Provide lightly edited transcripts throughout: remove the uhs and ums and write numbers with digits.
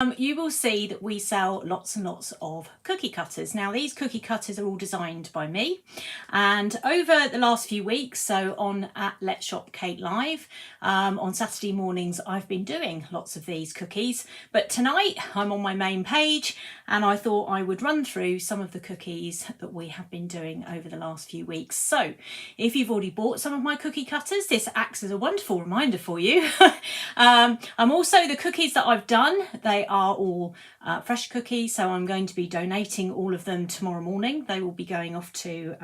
You will see that we sell lots and lots of cookie cutters. Now these cookie cutters are all designed by me, and over the last few weeks, so on at Let's Shop Cake Live, on Saturday mornings I've been doing lots of these cookies, but tonight I'm on my main page and I thought I would run through some of the cookies that we have been doing over the last few weeks. So if you've already bought some of my cookie cutters, this acts as a wonderful reminder for you. I'm also, the cookies that I've done, they are all fresh cookies, so I'm going to be donating all of them tomorrow morning. They will be going off to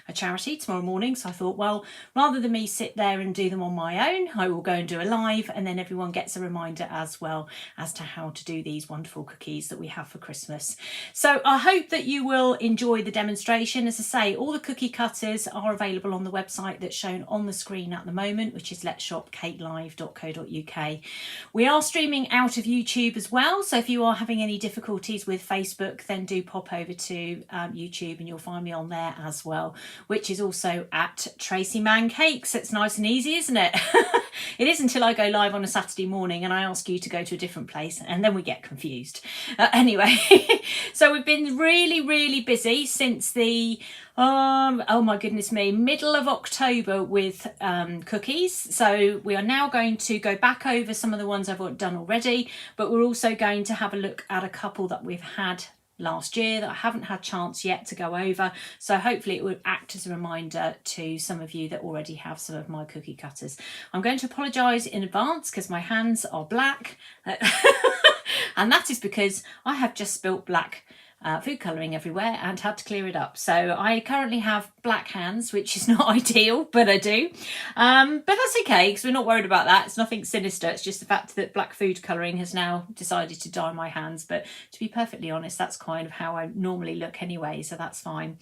a charity tomorrow morning, so I thought, well, rather than me sit there and do them on my own, I will go and do a live, and then everyone gets a reminder as well as to how to do these wonderful cookies that we have for Christmas. So I hope that you will enjoy the demonstration. As I say, all the cookie cutters are available on the website that's shown on the screen at the moment, which is letsshopcakelive.co.uk. We are streaming out of YouTube as well, so if you are having any difficulties with Facebook, then do pop over to YouTube and you'll find me on there as well, which is also at Tracey Mann Cakes. It's nice and easy, isn't it? It is until I go live on a Saturday morning and I ask you to go to a different place, and then we get confused. Anyway, so we've been really busy since the oh my goodness me, middle of October with cookies. So we are now going to go back over some of the ones I've done already, but we're also going to have a look at a couple that we've had last year that I haven't had chance yet to go over, so hopefully it would act as a reminder to some of you that already have some of my cookie cutters. I'm going to apologise in advance because my hands are black and that is because I have just spilt black food colouring everywhere and had to clear it up. So I currently have black hands, which is not ideal, but I do. But that's okay because we're not worried about that. It's nothing sinister. It's just the fact that black food colouring has now decided to dye my hands. But to be perfectly honest, that's kind of how I normally look anyway, so that's fine.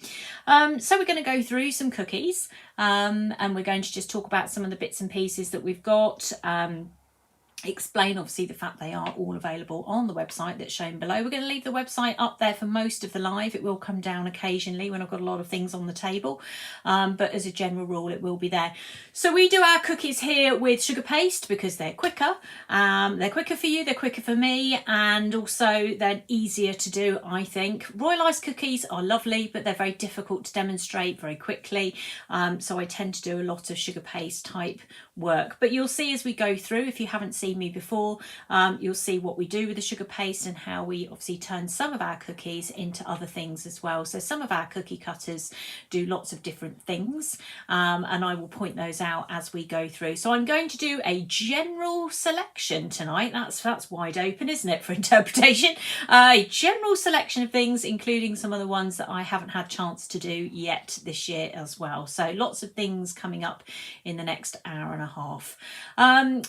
So we're going to go through some cookies and we're going to just talk about some of the bits and pieces that we've got. Explain obviously the fact they are all available on the website that's shown below. We're going to leave the website up there for most of the live. It will come down occasionally when I've got a lot of things on the table, but as a general rule it will be there. So we do our cookies here with sugar paste because they're quicker. They're quicker for you, they're quicker for me, and also they're easier to do, I think. Royal ice cookies are lovely, but they're very difficult to demonstrate very quickly, so I tend to do a lot of sugar paste type work. But you'll see as we go through, if you haven't seen me before, you'll see what we do with the sugar paste and how we obviously turn some of our cookies into other things as well. So some of our cookie cutters do lots of different things, and I will point those out as we go through. So I'm going to do a general selection tonight. That's wide open, isn't it, for interpretation? A general selection of things, including some of the ones that I haven't had chance to do yet this year as well. So lots of things coming up in the next hour and a half.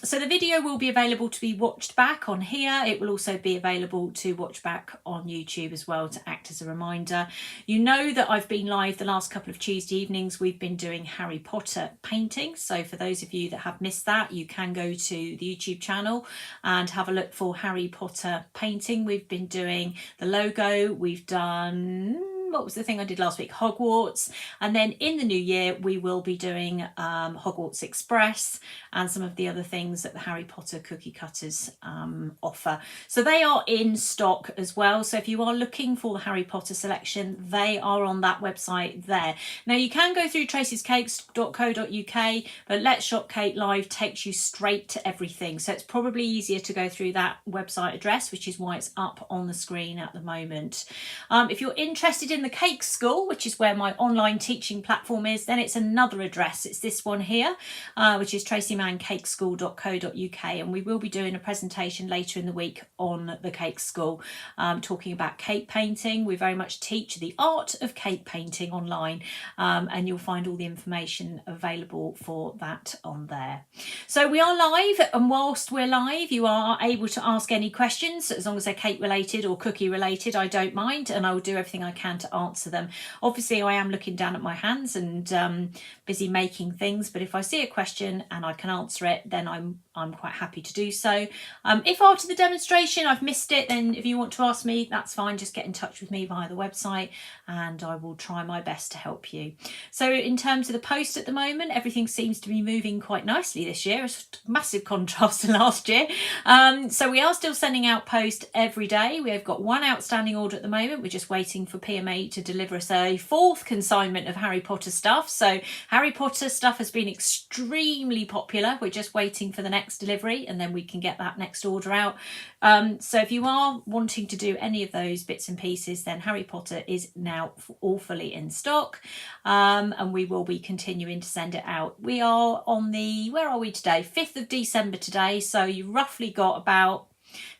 So the video will be available to be watched back on here. It will also be available to watch back on YouTube as well, to act as a reminder. You know that I've been live the last couple of Tuesday evenings. We've been doing Harry Potter painting, so for those of you that have missed that, you can go to the YouTube channel and have a look for Harry Potter painting. We've been doing the logo, we've done, what was the thing I did last week? Hogwarts. And then in the new year, we will be doing Hogwarts Express and some of the other things that the Harry Potter cookie cutters offer. So they are in stock as well. So if you are looking for the Harry Potter selection, they are on that website there. Now you can go through traceyscakes.co.uk, but Let's Shop Cake Live takes you straight to everything. So it's probably easier to go through that website address, which is why it's up on the screen at the moment. If you're interested in the Cake School, which is where my online teaching platform is, then it's another address. It's this one here, which is traceymannCakeschool.co.uk, and we will be doing a presentation later in the week on the Cake School, talking about cake painting. We very much teach the art of cake painting online, and you'll find all the information available for that on there. So we are live, and whilst we're live, you are able to ask any questions as long as they're cake related or cookie related. I don't mind, and I will do everything I can to to answer them. Obviously, I am looking down at my hands and busy making things, but if I see a question and I can answer it, then I'm quite happy to do so. If after the demonstration I've missed it, then if you want to ask me, that's fine. Just get in touch with me via the website and I will try my best to help you. So in terms of the post at the moment, everything seems to be moving quite nicely this year. It's a massive contrast to last year. So we are still sending out post every day. We have got one outstanding order at the moment. We're just waiting for PMA to deliver us a 4th consignment of Harry Potter stuff. So Harry Potter stuff has been extremely popular. We're just waiting for the next delivery and then we can get that next order out. So if you are wanting to do any of those bits and pieces, then Harry Potter is now all fully in stock, and we will be continuing to send it out. We are on the, where are we today? 5th of December today. So you've roughly got about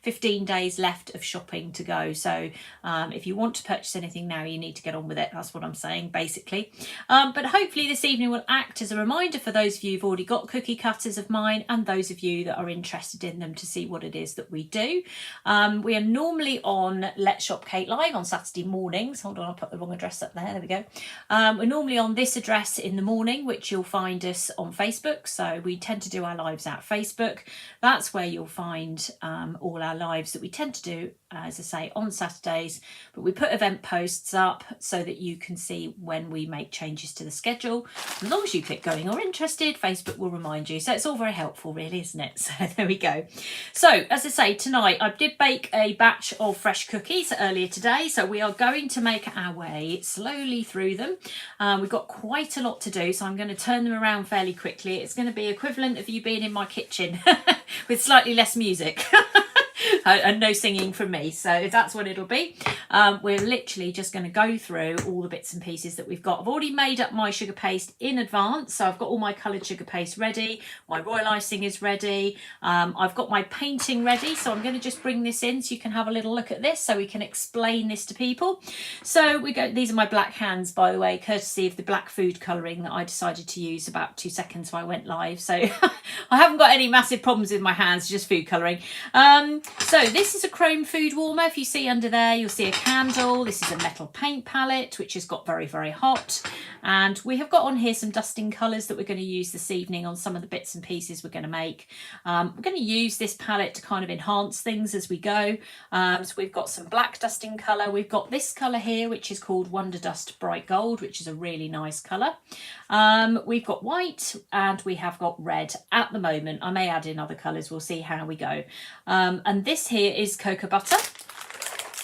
15 days left of shopping to go. So if you want to purchase anything now, you need to get on with it. That's what I'm saying, basically. But hopefully this evening will act as a reminder for those of you who've already got cookie cutters of mine and those of you that are interested in them to see what it is that we do. We are normally on Let's Shop Kate Live on Saturday mornings. Hold on, I'll put the wrong address up there. There we go. We're normally on this address in the morning, which you'll find us on Facebook. So we tend to do our lives out Facebook. That's where you'll find all our lives that we tend to do, as I say, on Saturdays, but we put event posts up so that you can see when we make changes to the schedule. As long as you click going or interested, Facebook will remind you. So it's all very helpful, really, isn't it? So there we go. So as I say, tonight I did bake a batch of fresh cookies earlier today, so we are going to make our way slowly through them. We've got quite a lot to do, so I'm going to turn them around fairly quickly. It's going to be equivalent of you being in my kitchen with slightly less music. And no singing from me, so that's what it'll be. We're literally just going to go through all the bits and pieces that we've got. I've already made up my sugar paste in advance, so I've got all my coloured sugar paste ready. My royal icing is ready. I've got my painting ready, so I'm going to just bring this in so you can have a little look at this, so we can explain this to people. So we go. These are my black hands, by the way, courtesy of the black food colouring that I decided to use about 2 seconds before I went live. So I haven't got any massive problems with my hands, just food colouring. So this is a chrome food warmer. If you see under there, you'll see a candle. This is a metal paint palette, which has got very, very hot. And we have got on here some dusting colours that we're going to use this evening on some of the bits and pieces we're going to make. We're going to use this palette to kind of enhance things as we go. So we've got some black dusting colour. We've got this colour here, which is called Wonder Dust Bright Gold, which is a really nice colour. We've got white and we have got red at the moment. I may add in other colours. We'll see how we go. And this here is cocoa butter.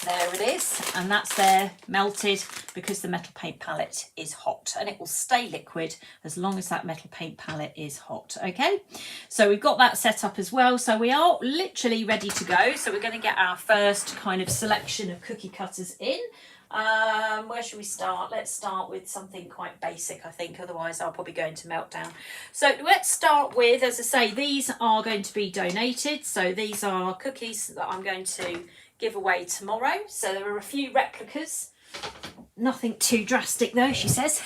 There it is, and that's there melted because the metal paint palette is hot, and it will stay liquid as long as that metal paint palette is hot. Okay, so we've got that set up as well, so we are literally ready to go. So we're going to get our first kind of selection of cookie cutters in. Where should we start? Let's start with something quite basic, I think, otherwise I'll probably go into meltdown. So let's start with, as I say, these are going to be donated. So these are cookies that I'm going to give away tomorrow. So there are a few replicas. Nothing too drastic though, she says.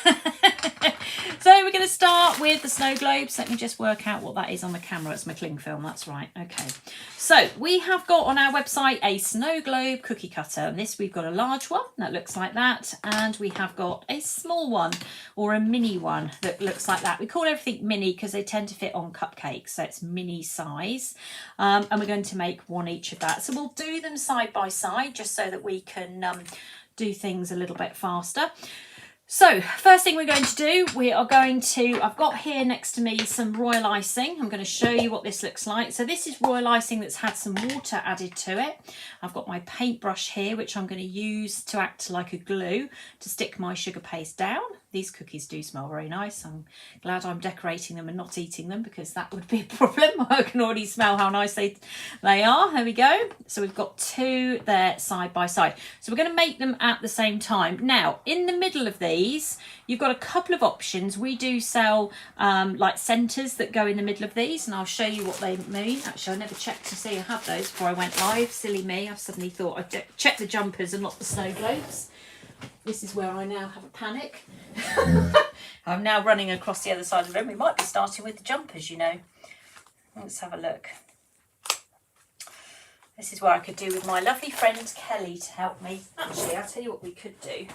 So we're going to start with the snow globes. Let me just work out what that is on the camera. It's my cling film, that's right. Okay. So we have got on our website a snow globe cookie cutter. And this, we've got a large one that looks like that. And we have got a small one or a mini one that looks like that. We call everything mini because they tend to fit on cupcakes. So it's mini size. And we're going to make one each of that. So we'll do them side by side just so that we can do things a little bit faster. So first thing we're going to do, we are going to, I've got here next to me some royal icing. I'm going to show you what this looks like. So this is royal icing that's had some water added to it. I've got my paintbrush here, which I'm going to use to act like a glue to stick my sugar paste down. These cookies do smell very nice. I'm glad I'm decorating them and not eating them because that would be a problem. I can already smell how nice they are. There we go. So we've got two there side by side. So we're going to make them at the same time. Now, in the middle of these, you've got a couple of options. We do sell like centres that go in the middle of these, and I'll show you what they mean. Actually, I never checked to see I had those before I went live. Silly me. I've suddenly thought I'd check the jumpers and not the snow globes. This is where I now have a panic. I'm now running across the other side of the room. We might be starting with the jumpers, you know. Let's have a look. This is where I could do with my lovely friend Kelly to help me. Actually, I'll tell you what we could do.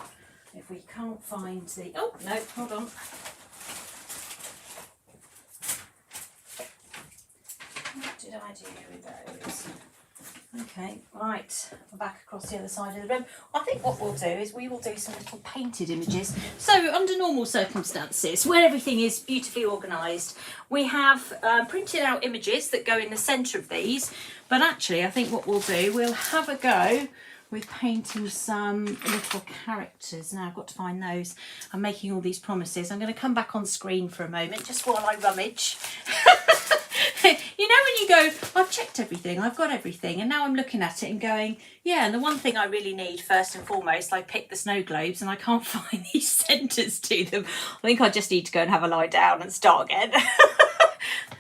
if we can't find the, oh no, hold on. What did I do with those? Okay, right, I'm back across the other side of the room. I think what we'll do is we will do some little painted images. So under normal circumstances, where everything is beautifully organised, we have printed out images that go in the centre of these. But actually, I think what we'll do, we'll have a go with painting some little characters. Now I've got to find those. I'm making all these promises. I'm going to come back on screen for a moment, just while I rummage. You know when you go, I've checked everything, I've got everything, and now I'm looking at it and going, yeah, and the one thing I really need first and foremost, I picked the snow globes and I can't find these centres to them. I think I just need to go and have a lie down and start again.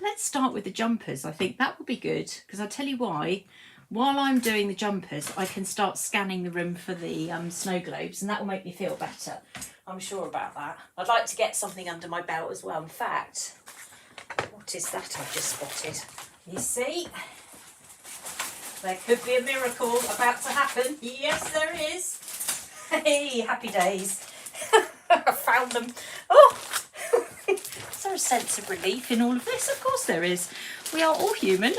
Let's start with the jumpers. I think that would be good, because I'll tell you why. While I'm doing the jumpers, I can start scanning the room for the snow globes, and that will make me feel better. I'm sure about that. I'd like to get something under my belt as well. In fact, what is that I've just spotted? You see? There could be a miracle about to happen. Yes, there is. Hey, happy days. I found them. Oh! Is there a sense of relief in all of this? Of course there is. We are all human.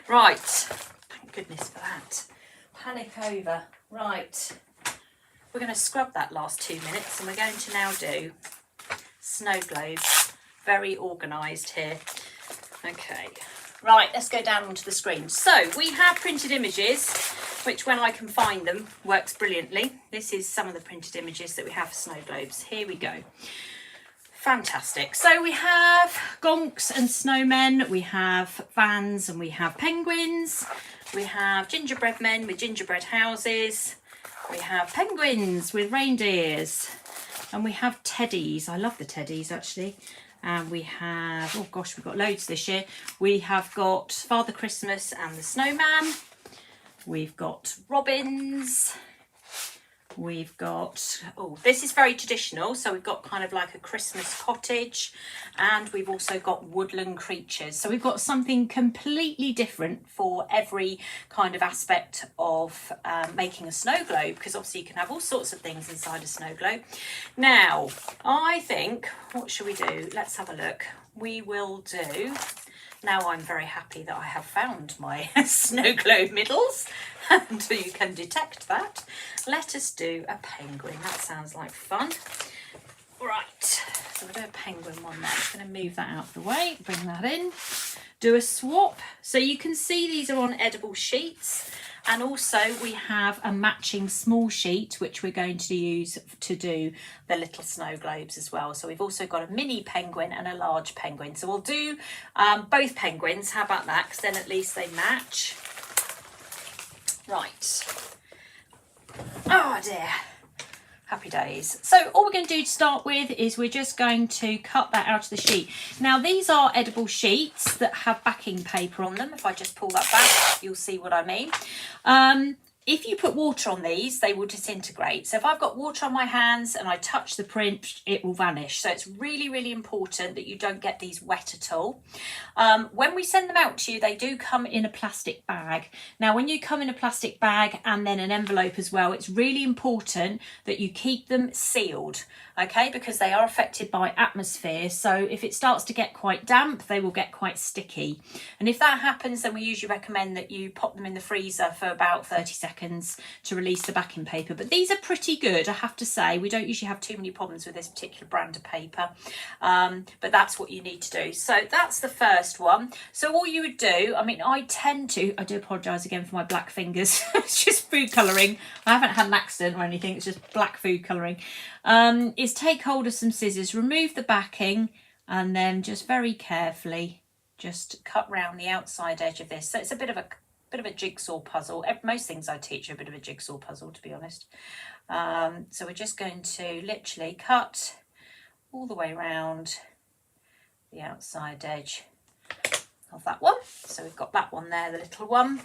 Right. Thank goodness for that. Panic over. Right. We're going to scrub that last 2 minutes, and we're going to now do snow globes. Very organised here. Okay. Right, let's go down onto the screen. So we have printed images, which when I can find them works brilliantly. This is some of the printed images that we have for snow globes. Here we go. Fantastic. So we have gonks and snowmen, we have vans and we have penguins, we have gingerbread men with gingerbread houses, we have penguins with reindeers, and we have teddies. I love the teddies actually. And we have, oh gosh, we've got loads this year. We have got Father Christmas and the Snowman. We've got robins. We've got, oh, this is very traditional. So we've got kind of like a Christmas cottage, and we've also got woodland creatures. So we've got something completely different for every kind of aspect of making a snow globe, because obviously you can have all sorts of things inside a snow globe. Now, I think, what should we do? Let's have a look. We will do, now I'm very happy that I have found my snow globe middles, and you can detect that. Let us do a penguin. That sounds like fun. Right, so we'll do a penguin one there. I'm just going to move that out of the way, bring that in. Do a swap. So you can see these are on edible sheets, and also we have a matching small sheet which we're going to use to do the little snow globes as well. So we've also got a mini penguin and a large penguin. So we'll do both penguins. How about that? Because then at least they match. Right. Oh dear. Happy days. So all we're going to do to start with is we're just going to cut that out of the sheet. Now these are edible sheets that have backing paper on them. If I just pull that back, you'll see what I mean. If you put water on these, they will disintegrate. So if I've got water on my hands and I touch the print, it will vanish. So it's really, really important that you don't get these wet at all. When we send them out to you, they do come in a plastic bag. Now, when you come in a plastic bag and then an envelope as well, it's really important that you keep them sealed, okay? Because they are affected by atmosphere. So if it starts to get quite damp, they will get quite sticky. And if that happens, then we usually recommend that you pop them in the freezer for about 30 seconds to release the backing paper. But these are pretty good, I have to say. We don't usually have too many problems with this particular brand of paper, but that's what you need to do. So that's the first one. So all you would do, I mean, I do apologise again for my black fingers. It's just food colouring. I haven't had an accident or anything, it's just black food colouring. Is take hold of some scissors, remove the backing, and then just very carefully just cut round the outside edge of this. So it's a bit of a jigsaw puzzle. Most things I teach are a bit of a jigsaw puzzle, to be honest. So we're just going to literally cut all the way around the outside edge of that one. So we've got that one there, the little one,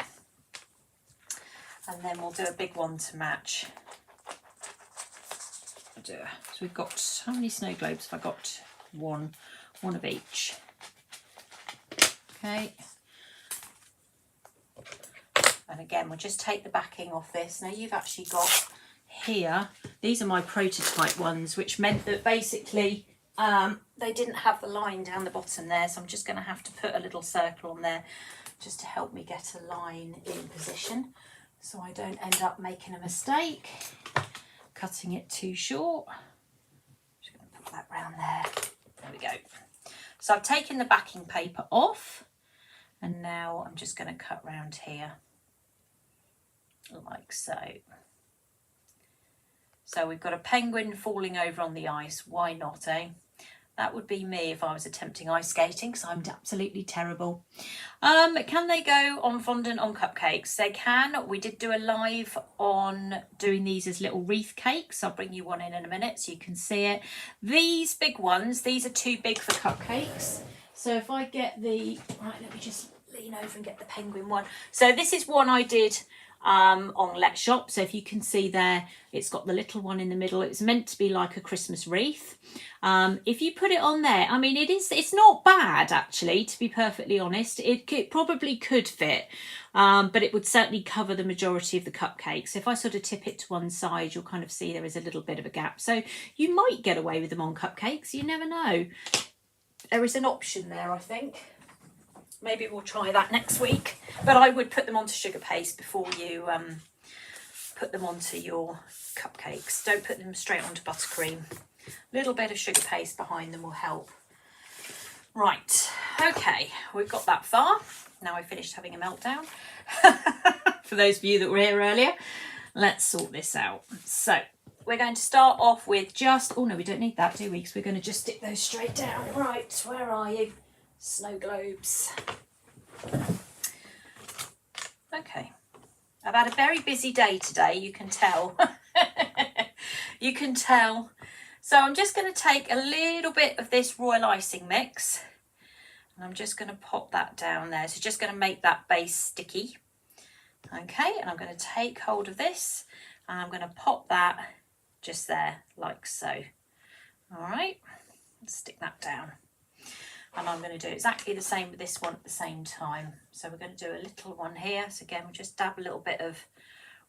and then we'll do a big one to match. So we've got, how many snow globes have I got? One of each. Okay. And again, we'll just take the backing off this. Now you've actually got here These are my prototype ones, which meant that basically they didn't have the line down the bottom there, so I'm just going to have to put a little circle on there just to help me get a line in position so I don't end up making a mistake, cutting it too short. Just going to put that round there. There we go. So I've taken the backing paper off, and now I'm just going to cut round here like so. So we've got a penguin falling over on the ice. Why not, eh? That would be me if I was attempting ice skating, because I'm absolutely terrible. Can they go on fondant on cupcakes? They can. We did do a live on doing these as little wreath cakes. I'll bring you one in a minute so you can see it. These big ones, these are too big for cupcakes. So if I get the, right, let me just lean over and get the penguin one. So this is one I did on Let's Shop. So if you can see there, it's got the little one in the middle. It's meant to be like a Christmas wreath. If you put it on there, I mean, it's not bad actually, to be perfectly honest. It probably could fit, but it would certainly cover the majority of the cupcakes. If I sort of tip it to one side, you'll kind of see there is a little bit of a gap. So you might get away with them on cupcakes. You never know. There is an option there, I think. Maybe we'll try that next week, but I would put them onto sugar paste before you put them onto your cupcakes. Don't put them straight onto buttercream. A little bit of sugar paste behind them will help. Right, okay, we've got that far. Now I've finished having a meltdown. For those of you that were here earlier, let's sort this out. So we're going to start off with just, oh no, we don't need that, do we? Because we're going to just stick those straight down. Right, where are you? Snow globes. Okay, I've had a very busy day today, you can tell. You can tell. So I'm just going to take a little bit of this royal icing mix and I'm just going to pop that down there. So just going to make that base sticky. Okay, and I'm going to take hold of this and I'm going to pop that just there like so. All right, let's stick that down. And I'm going to do exactly the same with this one at the same time. So we're going to do a little one here. So again, we'll just dab a little bit of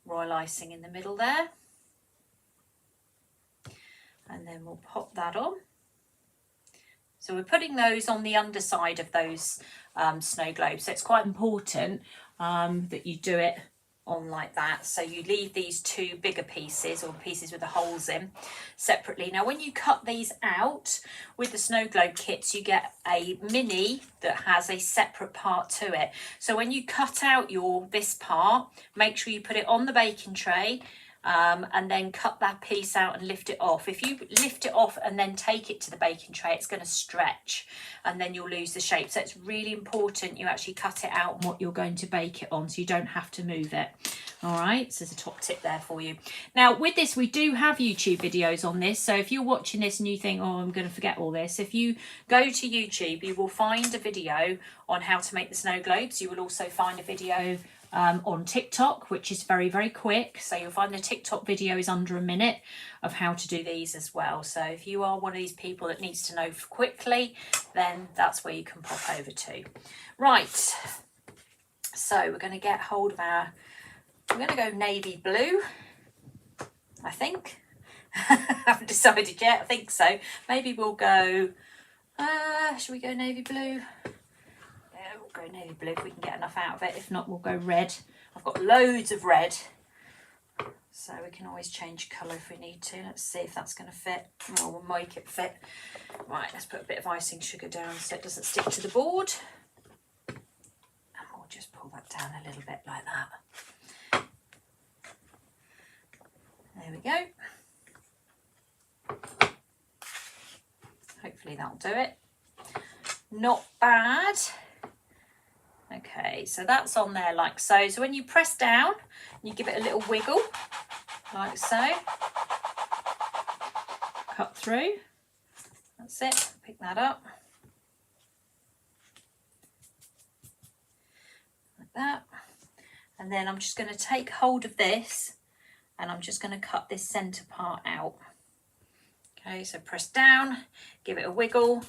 royal icing in the middle there. And then we'll pop that on. So we're putting those on the underside of those snow globes. So it's quite important that you do it on like that. So you leave these two bigger pieces or pieces with the holes in separately. Now when you cut these out with the snow globe kits, you get a mini that has a separate part to it. So when you cut out this part, make sure you put it on the baking tray and then cut that piece out and lift it off. If you lift it off and then take it to the baking tray, it's going to stretch and then you'll lose the shape. So it's really important you actually cut it out on what you're going to bake it on so you don't have to move it. All right, so there's a top tip there for you. Now with this, we do have YouTube videos on this. So if you're watching this and you think, oh, I'm going to forget all this, if you go to YouTube, you will find a video on how to make the snow globes. You will also find a video on TikTok, which is very, very quick. So you'll find the TikTok video is under a minute of how to do these as well. So if you are one of these people that needs to know quickly, then that's where you can pop over to. Right, so we're going to get hold of our, we're going to go navy blue, I think. I haven't decided yet, I think so. Maybe we'll go, should we go navy blue? Go navy blue if we can get enough out of it. If not, we'll go red. I've got loads of red, so we can always change colour if we need to. Let's see if that's going to fit. Oh, we'll make it fit. Right, let's put a bit of icing sugar down so it doesn't stick to the board. And we'll just pull that down a little bit like that. There we go. Hopefully that'll do it. Not bad. Okay, so that's on there like so. So when you press down, you give it a little wiggle, like so. Cut through. That's it. Pick that up. Like that. And then I'm just going to take hold of this and I'm just going to cut this centre part out. Okay, so press down, give it a wiggle.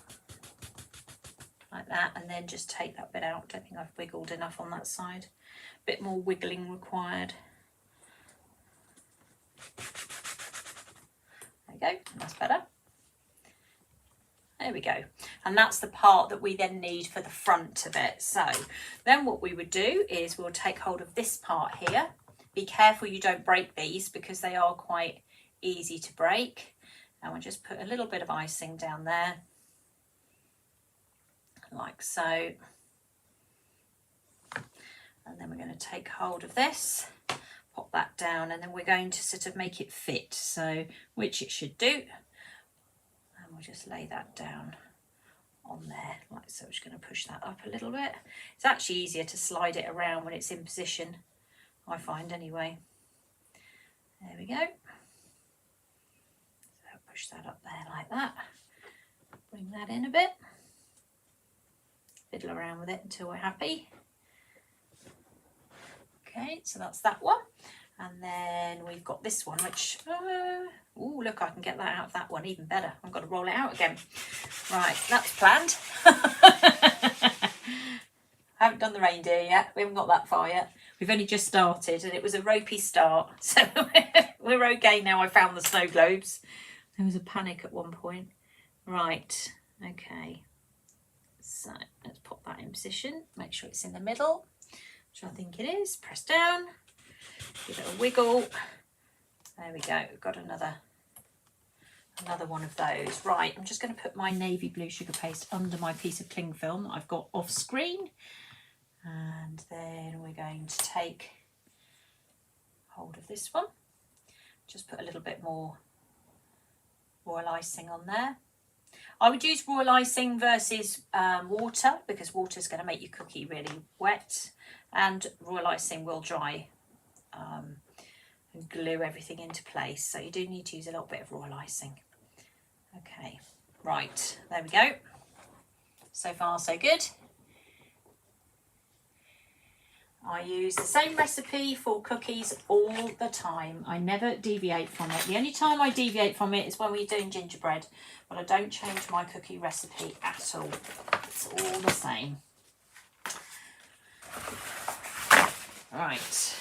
Like that, and then just take that bit out. Don't think I've wiggled enough on that side. A bit more wiggling required. There we go. And that's the part that we then need for the front of it. So then what we would do is we'll take hold of this part here. Be careful you don't break these because they are quite easy to break. And we'll just put a little bit of icing down there, like so. And then we're going to take hold of this, pop that down, and then we're going to sort of make it fit, so which it should do. And we'll just lay that down on there, like so. We're just going to push that up a little bit. It's actually easier to slide it around when it's in position, I find anyway. There we go. So push that up there like that. Bring that in a bit. Fiddle around with it until we're happy. Okay, so that's that one. And then we've got this one, which, oh look, I can get that out of that one even better. I've got to roll it out again. Right, that's planned. Haven't done the reindeer yet. We haven't got that far yet. We've only just started and it was a ropey start. So we're okay now. I found the snow globes. There was a panic at one point. Right, okay. So let's pop that in position. Make sure it's in the middle, which I think it is. Press down, give it a wiggle. There we go. We've got another one of those. Right, I'm just going to put my navy blue sugar paste under my piece of cling film that I've got off screen. And then we're going to take hold of this one. Just put a little bit more royal icing on there. I would use royal icing versus water, because water is going to make your cookie really wet, and royal icing will dry and glue everything into place. So you do need to use a little bit of royal icing. Okay, right, there we go. So far so good. I use the same recipe for cookies all the time. I never deviate from it. The only time I deviate from it is when we're doing gingerbread, but I don't change my cookie recipe at all. It's all the same. Right.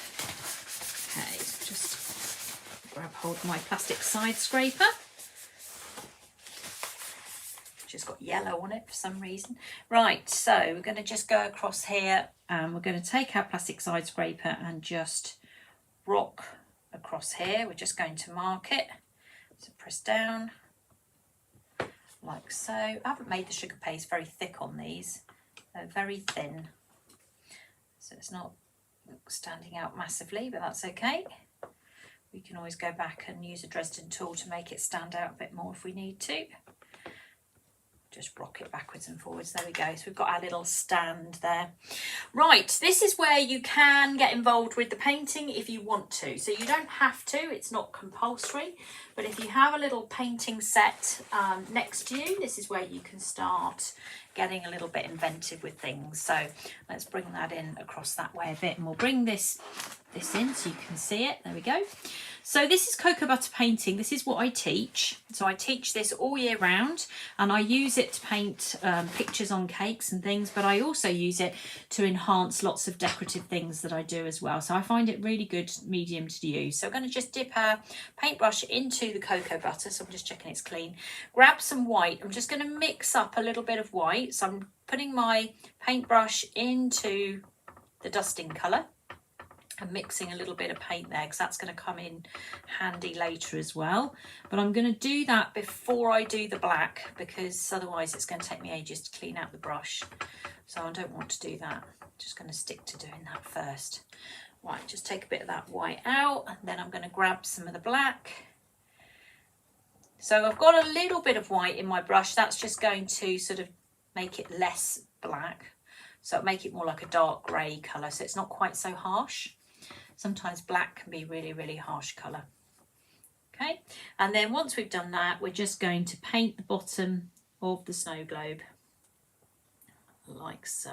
Okay, so just grab hold of my plastic side scraper, which has got yellow on it for some reason. Right, so we're going to just go across here and we're going to take our plastic side scraper and just rock across here. We're just going to mark it. So press down like so. I haven't made the sugar paste very thick on these. They're very thin, so it's not standing out massively, but that's okay. We can always go back and use a Dresden tool to make it stand out a bit more if we need to. Just rock it backwards and forwards. There we go. So we've got our little stand there. Right, this is where you can get involved with the painting if you want to. So you don't have to, it's not compulsory, but if you have a little painting set next to you, this is where you can start getting a little bit inventive with things. So let's bring that in across that way a bit, and we'll bring this in so you can see it. There we go. So this is cocoa butter painting. This is what I teach. So I teach this all year round, and I use it to paint pictures on cakes and things, but I also use it to enhance lots of decorative things that I do as well. So I find it really good medium to use. So we're going to just dip our paintbrush into the cocoa butter. So I'm just checking it's clean. Grab some white. I'm just going to mix up a little bit of white. So I'm putting my paintbrush into the dusting colour and mixing a little bit of paint there, because that's going to come in handy later as well. But I'm going to do that before I do the black, because otherwise it's going to take me ages to clean out the brush. So I don't want to do that. I'm just going to stick to doing that first. Right, just take a bit of that white out, and then I'm going to grab some of the black. So I've got a little bit of white in my brush. That's just going to sort of make it less black. So it'll make it more like a dark grey colour, so it's not quite so harsh. Sometimes black can be really, really harsh colour. Okay, and then once we've done that, we're just going to paint the bottom of the snow globe, like so.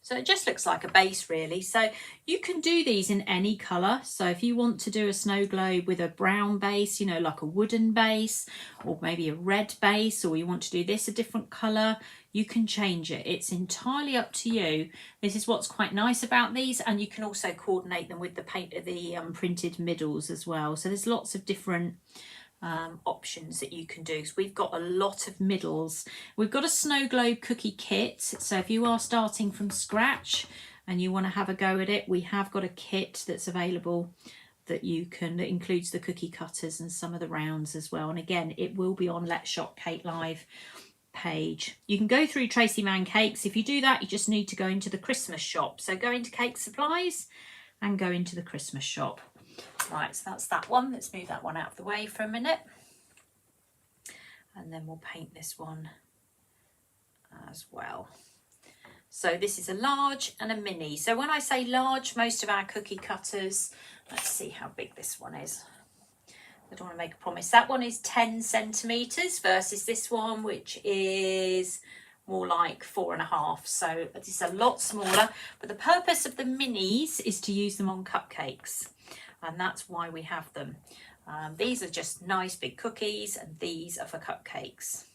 So it just looks like a base really. So you can do these in any colour. So if you want to do a snow globe with a brown base, you know, like a wooden base, or maybe a red base, or you want to do this a different colour, you can change it. It's entirely up to you. This is what's quite nice about these, and you can also coordinate them with the printed middles as well. So there's lots of different options that you can do. So we've got a lot of middles. We've got a snow globe cookie kit, so if you are starting from scratch and you want to have a go at it, we have got a kit that's available that includes the cookie cutters and some of the rounds as well. And again, it will be on Let's Shop Cake Live page. You can go through Tracey Mann Cakes. If you do that, you just need to go into the Christmas shop. So go into Cake Supplies and go into the Christmas shop. Right, so that's that one. Let's move that one out of the way for a minute. And then we'll paint this one as well. So this is a large and a mini. So when I say large, most of our cookie cutters, let's see how big this one is. I don't want to make a promise. That one is 10 centimetres versus this one, which is more like 4.5. So it's a lot smaller. But the purpose of the minis is to use them on cupcakes. And that's why we have them. These are just nice big cookies, and these are for cupcakes.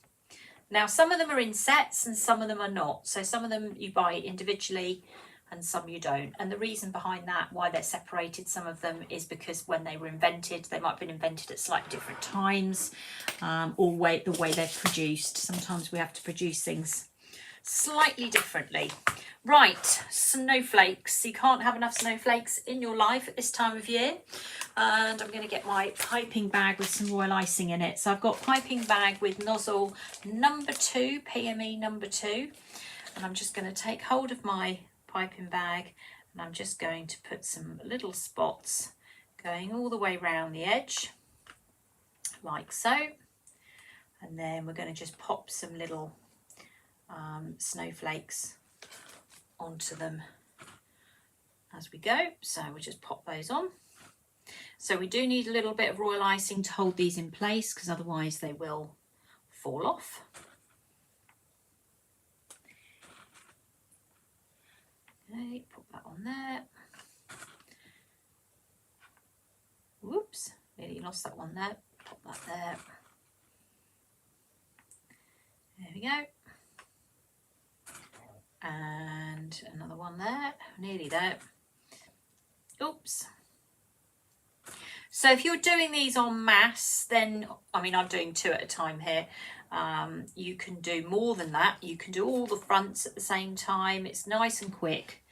Now, some of them are in sets and some of them are not. So some of them you buy individually and some you don't. And the reason behind that, why they're separated, some of them, is because when they were invented, they might have been invented at slightly different times, or the way they're produced. Sometimes we have to produce things slightly differently. Right, snowflakes. You can't have enough snowflakes in your life at this time of year. And I'm going to get my piping bag with some royal icing in it. So I've got piping bag with nozzle number 2, PME number 2. And I'm just going to take hold of my piping bag and I'm just going to put some little spots going all the way around the edge, like so. And then we're going to just pop some little snowflakes onto them as we go. So we'll just pop those on. So we do need a little bit of royal icing to hold these in place, because otherwise they will fall off. Okay, put that on there. Whoops, nearly lost that one there. Pop that there. There we go. And another one there, nearly there. Oops. So if you're doing these en masse, then, I mean, I'm doing 2 at a time here. You can do more than that. You can do all the fronts at the same time. It's nice and quick.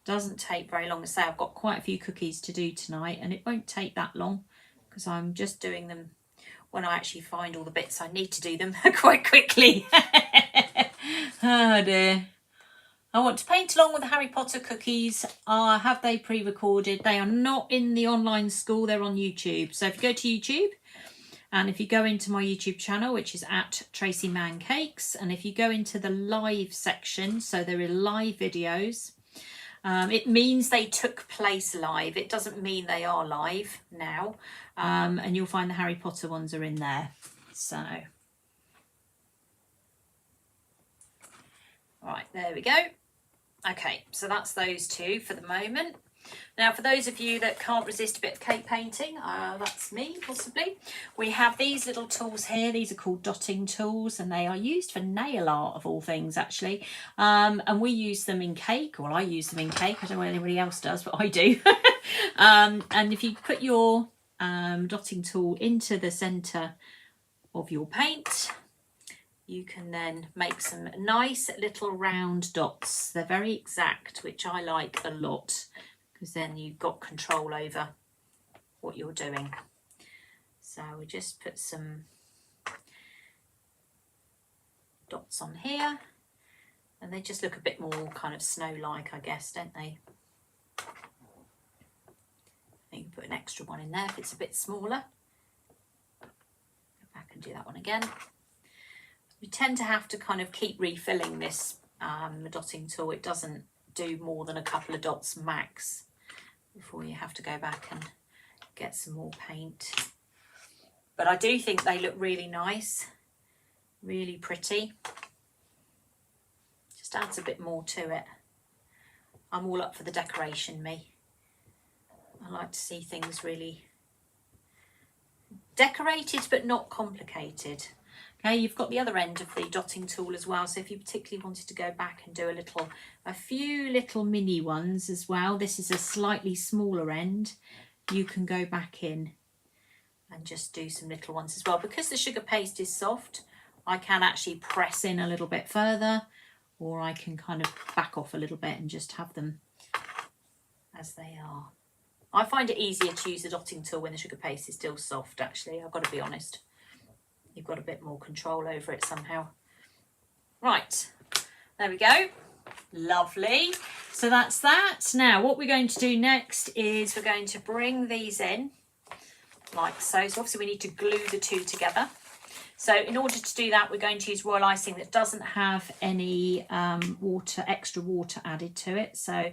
Doesn't take very long to say. I've got quite a few cookies to do tonight, and it won't take that long because I'm just doing them when I actually find all the bits I need to do them quite quickly. Oh dear. I want to paint along with the Harry Potter cookies. Have they pre-recorded? They are not in the online school, they're on YouTube. So if you go to YouTube, and if you go into my YouTube channel, which is at Tracey Mann Cakes, and if you go into the live section, so there are live videos, it means they took place live. It doesn't mean they are live now. And you'll find the Harry Potter ones are in there. So, right, there we go. Okay, so that's those 2 for the moment. Now, for those of you that can't resist a bit of cake painting, that's me possibly, we have these little tools here. These are called dotting tools, and they are used for nail art of all things, actually. And we use them in cake. Well, I use them in cake. I don't know what anybody else does, but I do. And if you put your dotting tool into the centre of your paint, you can then make some nice little round dots. They're very exact, which I like a lot, because then you've got control over what you're doing. So we just put some dots on here, and they just look a bit more kind of snow-like, I guess, don't they? You can put an extra one in there if it's a bit smaller. Go back and do that one again. You tend to have to kind of keep refilling this dotting tool. It doesn't do more than a couple of dots max before you have to go back and get some more paint. But I do think they look really nice, really pretty. Just adds a bit more to it. I'm all up for the decoration, me. I like to see things really decorated but not complicated. Okay, you've got the other end of the dotting tool as well. So if you particularly wanted to go back and do a few little mini ones as well, this is a slightly smaller end. You can go back in and just do some little ones as well. Because the sugar paste is soft, I can actually press in a little bit further, or I can kind of back off a little bit and just have them as they are. I find it easier to use the dotting tool when the sugar paste is still soft, actually. I've got to be honest. You've got a bit more control over it somehow. Right, there we go. Lovely. So that's that. Now, what we're going to do next is we're going to bring these in like so. So obviously we need to glue the two together. So in order to do that, we're going to use royal icing that doesn't have any extra water added to it. So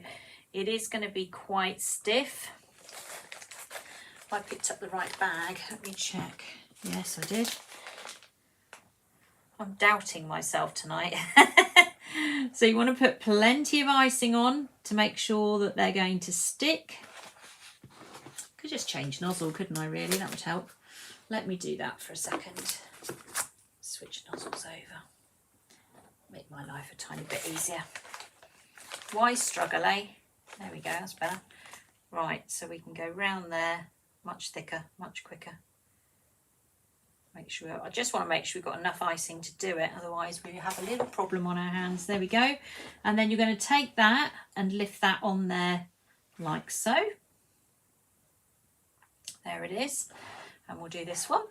it is going to be quite stiff. If I picked up the right bag, let me check. Yes, I did. I'm doubting myself tonight. So you want to put plenty of icing on to make sure that they're going to stick. Could just change nozzle, couldn't I, really? That would help. Let me do that for a second. Switch nozzles over. Make my life a tiny bit easier. Why struggle, eh? There we go, that's better. Right, so we can go round there, much thicker, much quicker. Make sure, I just want to make sure we've got enough icing to do it, otherwise we have a little problem on our hands. There we go. And then you're going to take that and lift that on there like so. There it is. And we'll do this one.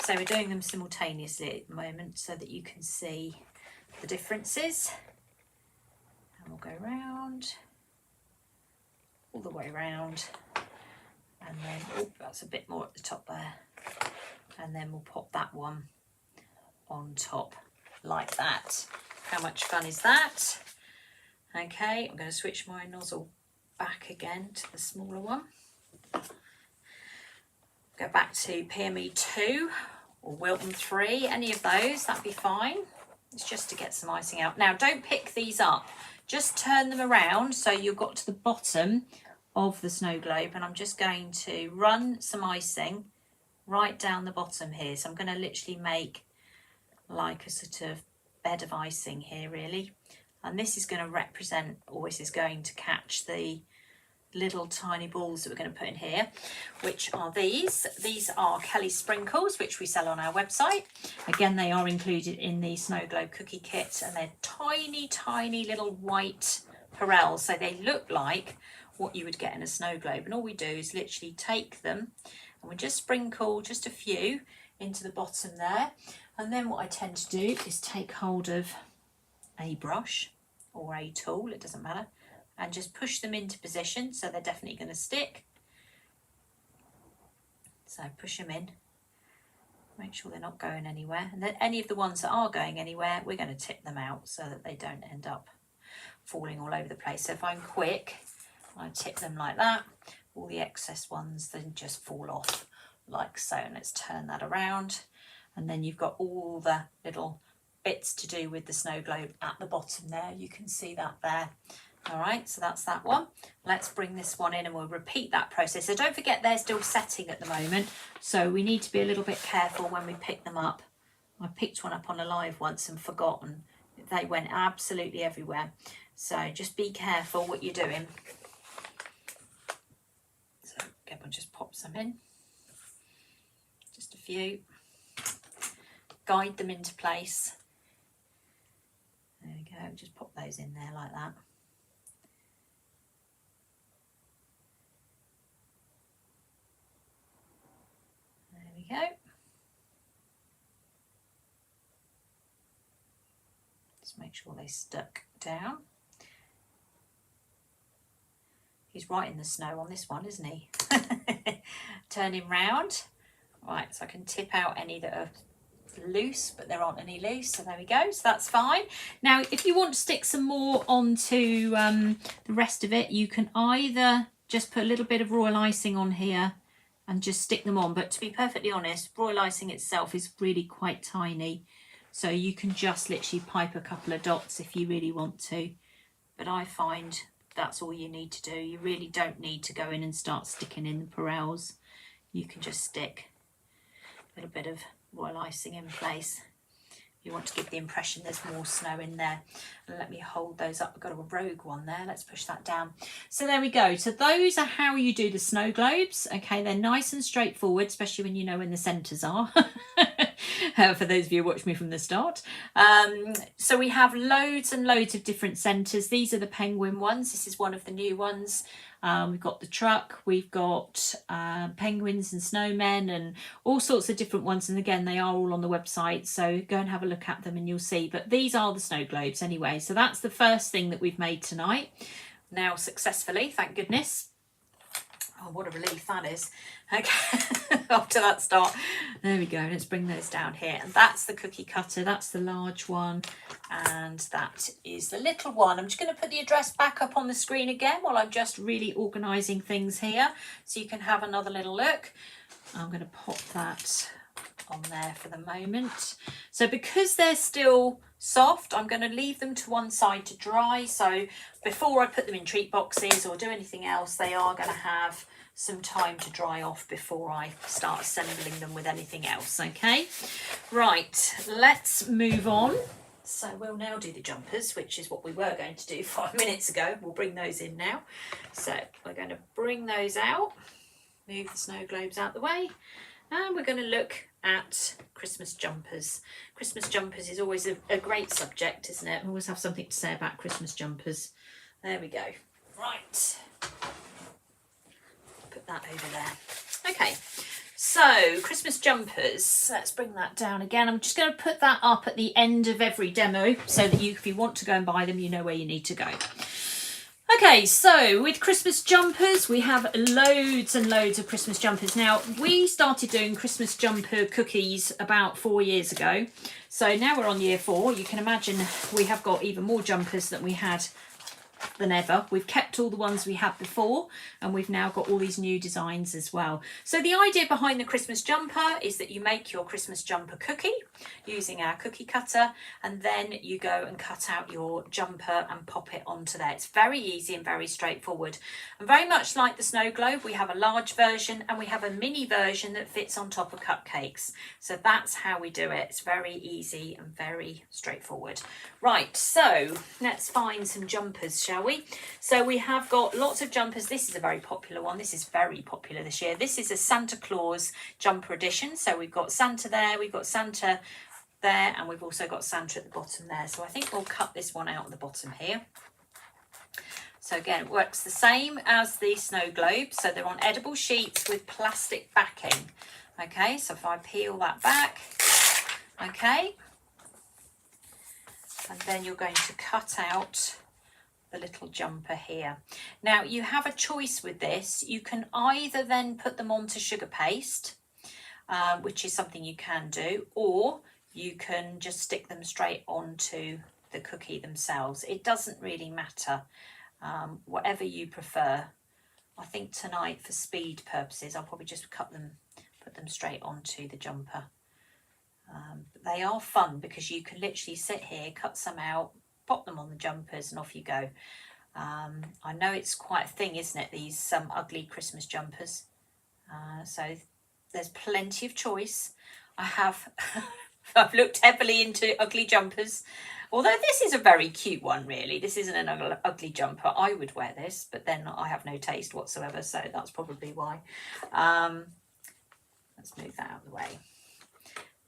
So we're doing them simultaneously at the moment so that you can see the differences. And we'll go round, all the way around. And then, oh, that's a bit more at the top there. And then we'll pop that one on top like that. How much fun is that? Okay, I'm going to switch my nozzle back again to the smaller one. Go back to PME 2 or Wilton 3, any of those, that'd be fine. It's just to get some icing out. Now, don't pick these up. Just turn them around so you've got to the bottom of the snow globe, and I'm just going to run some icing right down the bottom here. So I'm going to literally make like a sort of bed of icing here, really. And this is going to represent, or this is going to catch the little tiny balls that we're going to put in here, which are these. These are Kelly sprinkles, which we sell on our website. Again, they are included in the snow globe cookie kit, and they're tiny, tiny little white perels. So they look like what you would get in a snow globe. And all we do is literally take them and we just sprinkle just a few into the bottom there. And then what I tend to do is take hold of a brush or a tool, it doesn't matter, and just push them into position so they're definitely going to stick. So push them in, make sure they're not going anywhere. And then any of the ones that are going anywhere, we're going to tip them out so that they don't end up falling all over the place. So if I'm quick, I tip them like that. All the excess ones then just fall off like so. And let's turn that around. And then you've got all the little bits to do with the snow globe at the bottom there. You can see that there. All right, so that's that one. Let's bring this one in and we'll repeat that process. So don't forget they're still setting at the moment. So we need to be a little bit careful when we pick them up. I picked one up on a live once and forgotten. They went absolutely everywhere. So just be careful what you're doing. So again, we'll just pop some in. Just a few. Guide them into place. There we go, just pop those in there like that. There we go. Just make sure they stuck down. He's right in the snow on this one, isn't he? Turn him round. Right, so I can tip out any that are loose, but there aren't any loose, so there we go, so that's fine. Now if you want to stick some more onto the rest of it, you can either just put a little bit of royal icing on here and just stick them on, but to be perfectly honest, royal icing itself is really quite tiny, so you can just literally pipe a couple of dots if you really want to, but I find that's all you need to do. You really don't need to go in and start sticking in the perels. You can just stick a little bit of royal icing in place. You want to give the impression there's more snow in there. And let me hold those up. We've got a rogue one there. Let's push that down. So there we go. So those are how you do the snow globes. Okay, they're nice and straightforward, especially when you know when the centres are. For those of you who watched me from the start. So we have loads and loads of different centres. These are the penguin ones. This is one of the new ones. We've got the truck, we've got penguins and snowmen and all sorts of different ones. And again, they are all on the website, so go and have a look at them and you'll see. But these are the snow globes anyway. So that's the first thing that we've made tonight. Now successfully, thank goodness. Oh, what a relief that is. Okay, after that start. There we go. Let's bring those down here. And that's the cookie cutter. That's the large one. And that is the little one. I'm just going to put the address back up on the screen again while I'm just really organising things here so you can have another little look. I'm going to pop that on there for the moment. So because they're still soft, I'm going to leave them to one side to dry. So before I put them in treat boxes or do anything else, they are going to have some time to dry off before I start assembling them with anything else. Okay, right, let's move on. So we'll now do the jumpers, which is what we were going to do 5 minutes ago. We'll bring those in now. So we're going to bring those out, move the snow globes out the way, and we're going to look at Christmas jumpers. Christmas jumpers is always a great subject, isn't it? I always have something to say about Christmas jumpers. There we go. Right. Put that over there. Okay, so Christmas jumpers, let's bring that down again. I'm just going to put that up at the end of every demo so that you, if you want to go and buy them, you know where you need to go. Okay, so with Christmas jumpers, we have loads and loads of Christmas jumpers. Now, we started doing Christmas jumper cookies about 4 years ago. So now we're on year 4. You can imagine we have got even more jumpers than we had than ever. We've kept all the ones we had before, and we've now got all these new designs as well. So the idea behind the Christmas jumper is that you make your Christmas jumper cookie using our cookie cutter, and then you go and cut out your jumper and pop it onto there. It's very easy and very straightforward. And very much like the snow globe, we have a large version and we have a mini version that fits on top of cupcakes. So that's how we do it. It's very easy and very straightforward. Right, so let's find some jumpers, shall we? So we have got lots of jumpers. This is a very popular one. This is very popular this year. This is a Santa Claus jumper edition. So we've got Santa there, we've got Santa there, and we've also got Santa at the bottom there. So I think we'll cut this one out at the bottom here. So again, it works the same as the snow globe. So they're on edible sheets with plastic backing. Okay, so if I peel that back, okay, and then you're going to cut out the little jumper here. Now you have a choice with this. You can either then put them onto sugar paste, which is something you can do, or you can just stick them straight onto the cookie themselves. It doesn't really matter, whatever you prefer. I think tonight, for speed purposes, I'll probably just put them straight onto the jumper. But they are fun because you can literally sit here, cut some out, pop them on the jumpers, and off you go. I know it's quite a thing, isn't it, these ugly Christmas jumpers. So there's plenty of choice. I've looked heavily into ugly jumpers, although this is a very cute one, really. This isn't an ugly jumper. I would wear this, but then I have no taste whatsoever, so that's probably why. Let's move that out of the way.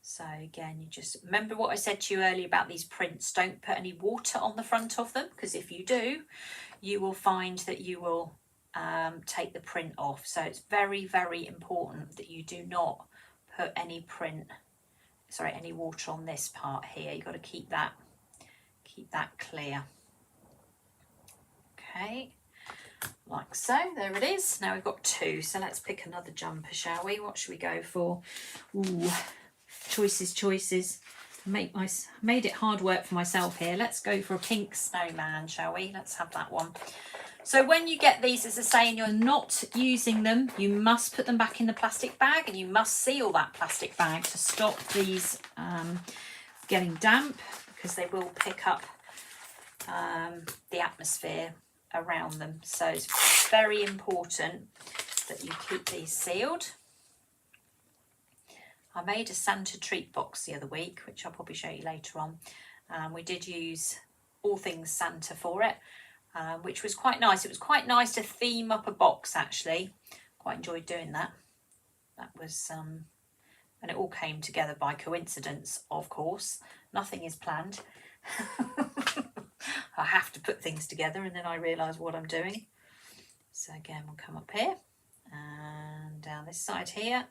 So again, you just remember what I said to you earlier about these prints. Don't put any water on the front of them, because if you do, you will find that you will take the print off. So it's very, very important that you do not put any water on this part here. You've got to keep that clear. Okay, like so. There it is. Now we've got 2. So let's pick another jumper, shall we? What should we go for? Ooh. Choices. Made it hard work for myself here. Let's go for a pink snowman, shall we? Let's have that one. So when you get these, as I say, and you're not using them, you must put them back in the plastic bag, and you must seal that plastic bag to stop these getting damp, because they will pick up the atmosphere around them. So it's very important that you keep these sealed. I made a Santa treat box the other week, which I'll probably show you later on. We did use all things Santa for it, which was quite nice. It was quite nice to theme up a box, actually. Quite enjoyed doing that. That was, and it all came together by coincidence, of course. Nothing is planned. I have to put things together and then I realise what I'm doing. So again, we'll come up here and down this side here.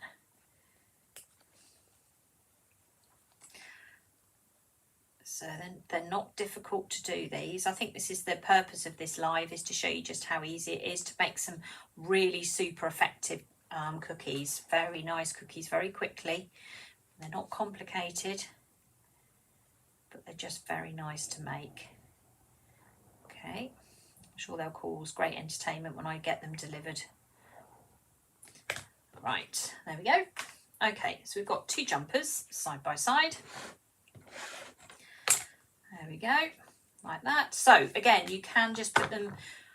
So then they're not difficult to do these. I think this is the purpose of this live, is to show you just how easy it is to make some really super effective cookies. Very nice cookies very quickly. They're not complicated, but they're just very nice to make. Okay, I'm sure they'll cause great entertainment when I get them delivered. Right, there we go. Okay, so we've got 2 jumpers side by side. There we go, like that. So again, you can just put them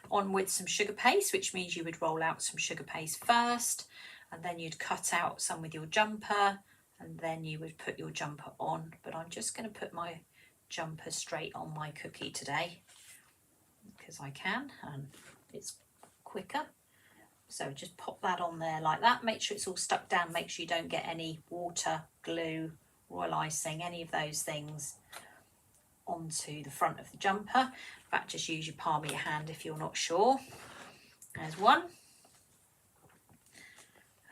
on with some sugar paste, which means you would roll out some sugar paste first, and then you'd cut out some with your jumper, and then you would put your jumper on. But I'm just going to put my jumper straight on my cookie today, because I can, and it's quicker. So just pop that on there like that. Make sure it's all stuck down. Make sure you don't get any water, glue, royal icing, any of those things onto the front of the jumper. In fact, just use your palm of your hand if you're not sure. There's one.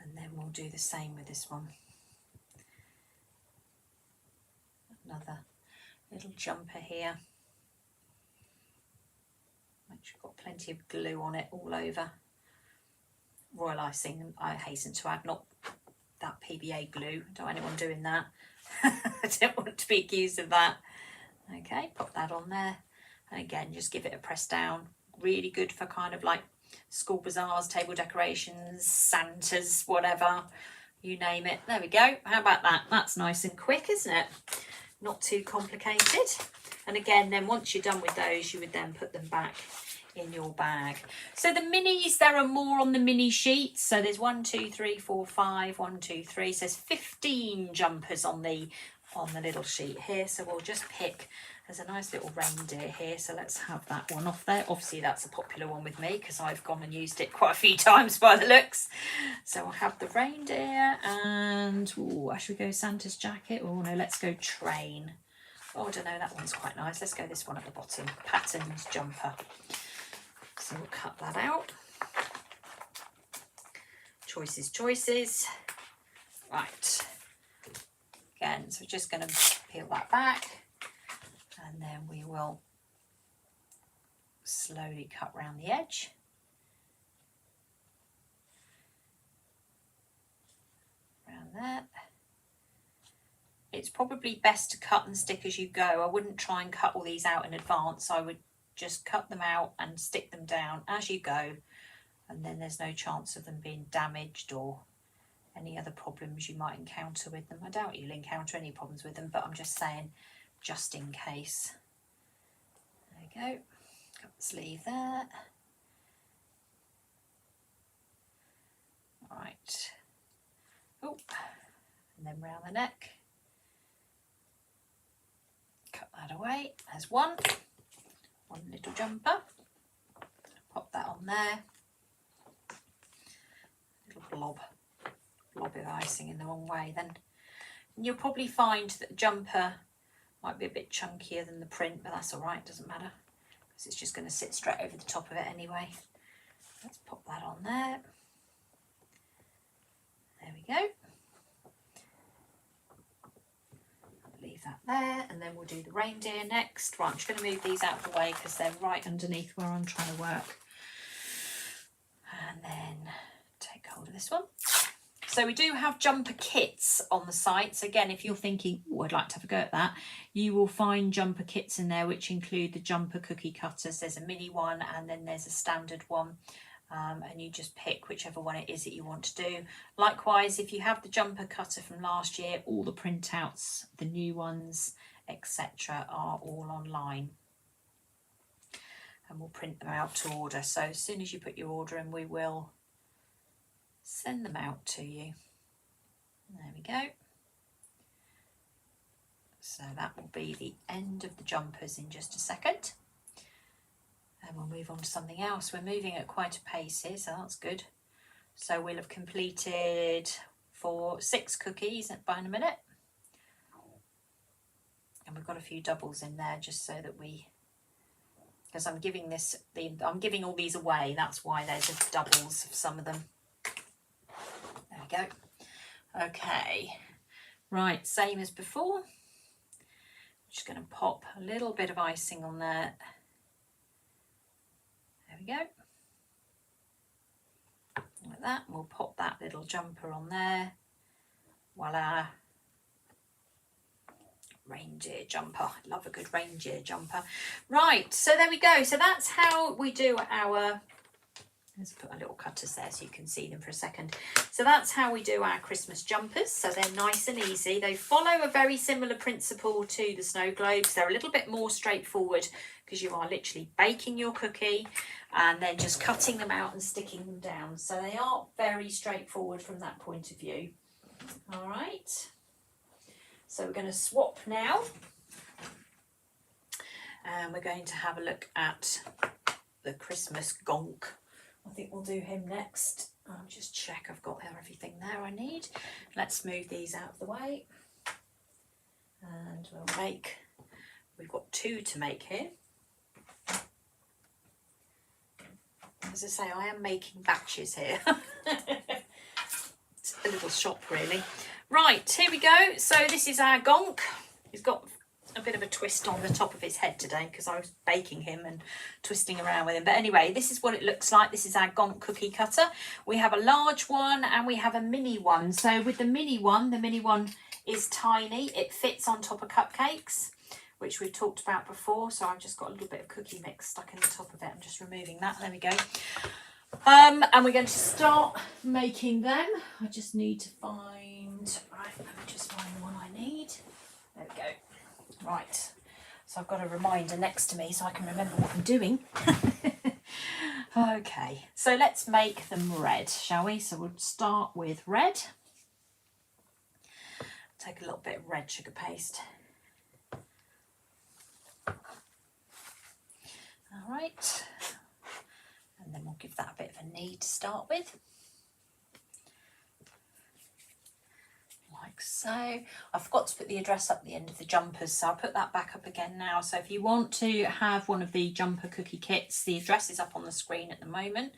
And then we'll do the same with this one. Another little jumper here. Make sure you've got plenty of glue on it all over. Royal icing, I hasten to add, not that PBA glue. Don't want anyone doing that. I don't want to be accused of that. Okay, pop that on there. And again, just give it a press down. Really good for kind of like school bazaars, table decorations, Santas, whatever, you name it. There we go. How about that? That's nice and quick, isn't it? Not too complicated. And again, then once you're done with those, you would then put them back in your bag. So the minis, there are more on the mini sheets. So there's 1, 2, 3, 4, 5, 1, 2, 3. So there's 15 jumpers on the little sheet here. So we'll just pick, there's a nice little reindeer here, so let's have that one off there. Obviously that's a popular one with me because I've gone and used it quite a few times by the looks. So I'll have the reindeer, and ooh, should we go Santa's jacket? Oh no, let's go train. Oh, I don't know, that one's quite nice. Let's go this one at the bottom, patterns jumper. So we'll cut that out. Choices. Right. Again, so we're just going to peel that back, and then we will slowly cut round the edge. Around that. It's probably best to cut and stick as you go. I wouldn't try and cut all these out in advance. I would just cut them out and stick them down as you go, and then there's no chance of them being damaged or any other problems you might encounter with them. I doubt you'll encounter any problems with them, but I'm just saying, just in case. There we go. Got the sleeve there. Right. Oh, and then round the neck. Cut that away. There's one little jumper. Pop that on there. Little blob of icing in the wrong way then. And you'll probably find that the jumper might be a bit chunkier than the print, but that's all right, doesn't matter, because it's just going to sit straight over the top of it anyway. Let's pop that on there. There we go. Leave that there, and then we'll do the reindeer next. Right, I'm just going to move these out of the way because they're right underneath where I'm trying to work. And then take hold of this one. So we do have jumper kits on the site. So again, if you're thinking, oh, I'd like to have a go at that, you will find jumper kits in there, which include the jumper cookie cutters. There's a mini one and then there's a standard one. And you just pick whichever one it is that you want to do. Likewise, if you have the jumper cutter from last year, all the printouts, the new ones, etc. are all online. And we'll print them out to order. So as soon as you put your order in, we will send them out to you. There we go. So that will be the end of the jumpers in just a second. And we'll move on to something else. We're moving at quite a pace here, so that's good. So we'll have completed 6 cookies by in a minute. And we've got a few doubles in there just so that because I'm giving I'm giving all these away. That's why there's doubles of some of them. There we go. Okay. Right, same as before. Just going to pop a little bit of icing on there. There we go. Like that. We'll pop that little jumper on there. Voila. Reindeer jumper. I love a good reindeer jumper. Right, so there we go. So that's how we do our... Let's put a little cutters there so you can see them for a second. So that's how we do our Christmas jumpers. So they're nice and easy. They follow a very similar principle to the snow globes. They're a little bit more straightforward because you are literally baking your cookie and then just cutting them out and sticking them down. So they are very straightforward from that point of view. All right. So we're going to swap now. And we're going to have a look at the Christmas gonk. I think we'll do him next. I'll just check I've got everything there I need. Let's move these out of the way. And we've got 2 to make here. As I say, I am making batches here. It's a little shop really. Right, here we go. So this is our gonk. He's got a bit of a twist on the top of his head today because I was baking him and twisting around with him. But anyway, this is what it looks like. This is our gonk cookie cutter. We have a large one and we have a mini one. So with the mini one is tiny. It fits on top of cupcakes, which we've talked about before. So I've just got a little bit of cookie mix stuck in the top of it. I'm just removing that. There we go. And we're going to start making them. I just need to find... Right, let me just find the one I need. There we go. Right, so I've got a reminder next to me so I can remember what I'm doing. Okay, so let's make them red, shall we? So we'll start with red. Take a little bit of red sugar paste. All right, and then we'll give that a bit of a knead to start with. Like so. I forgot to put the address up at the end of the jumpers, so I'll put that back up again now. So if you want to have one of the jumper cookie kits, the address is up on the screen at the moment,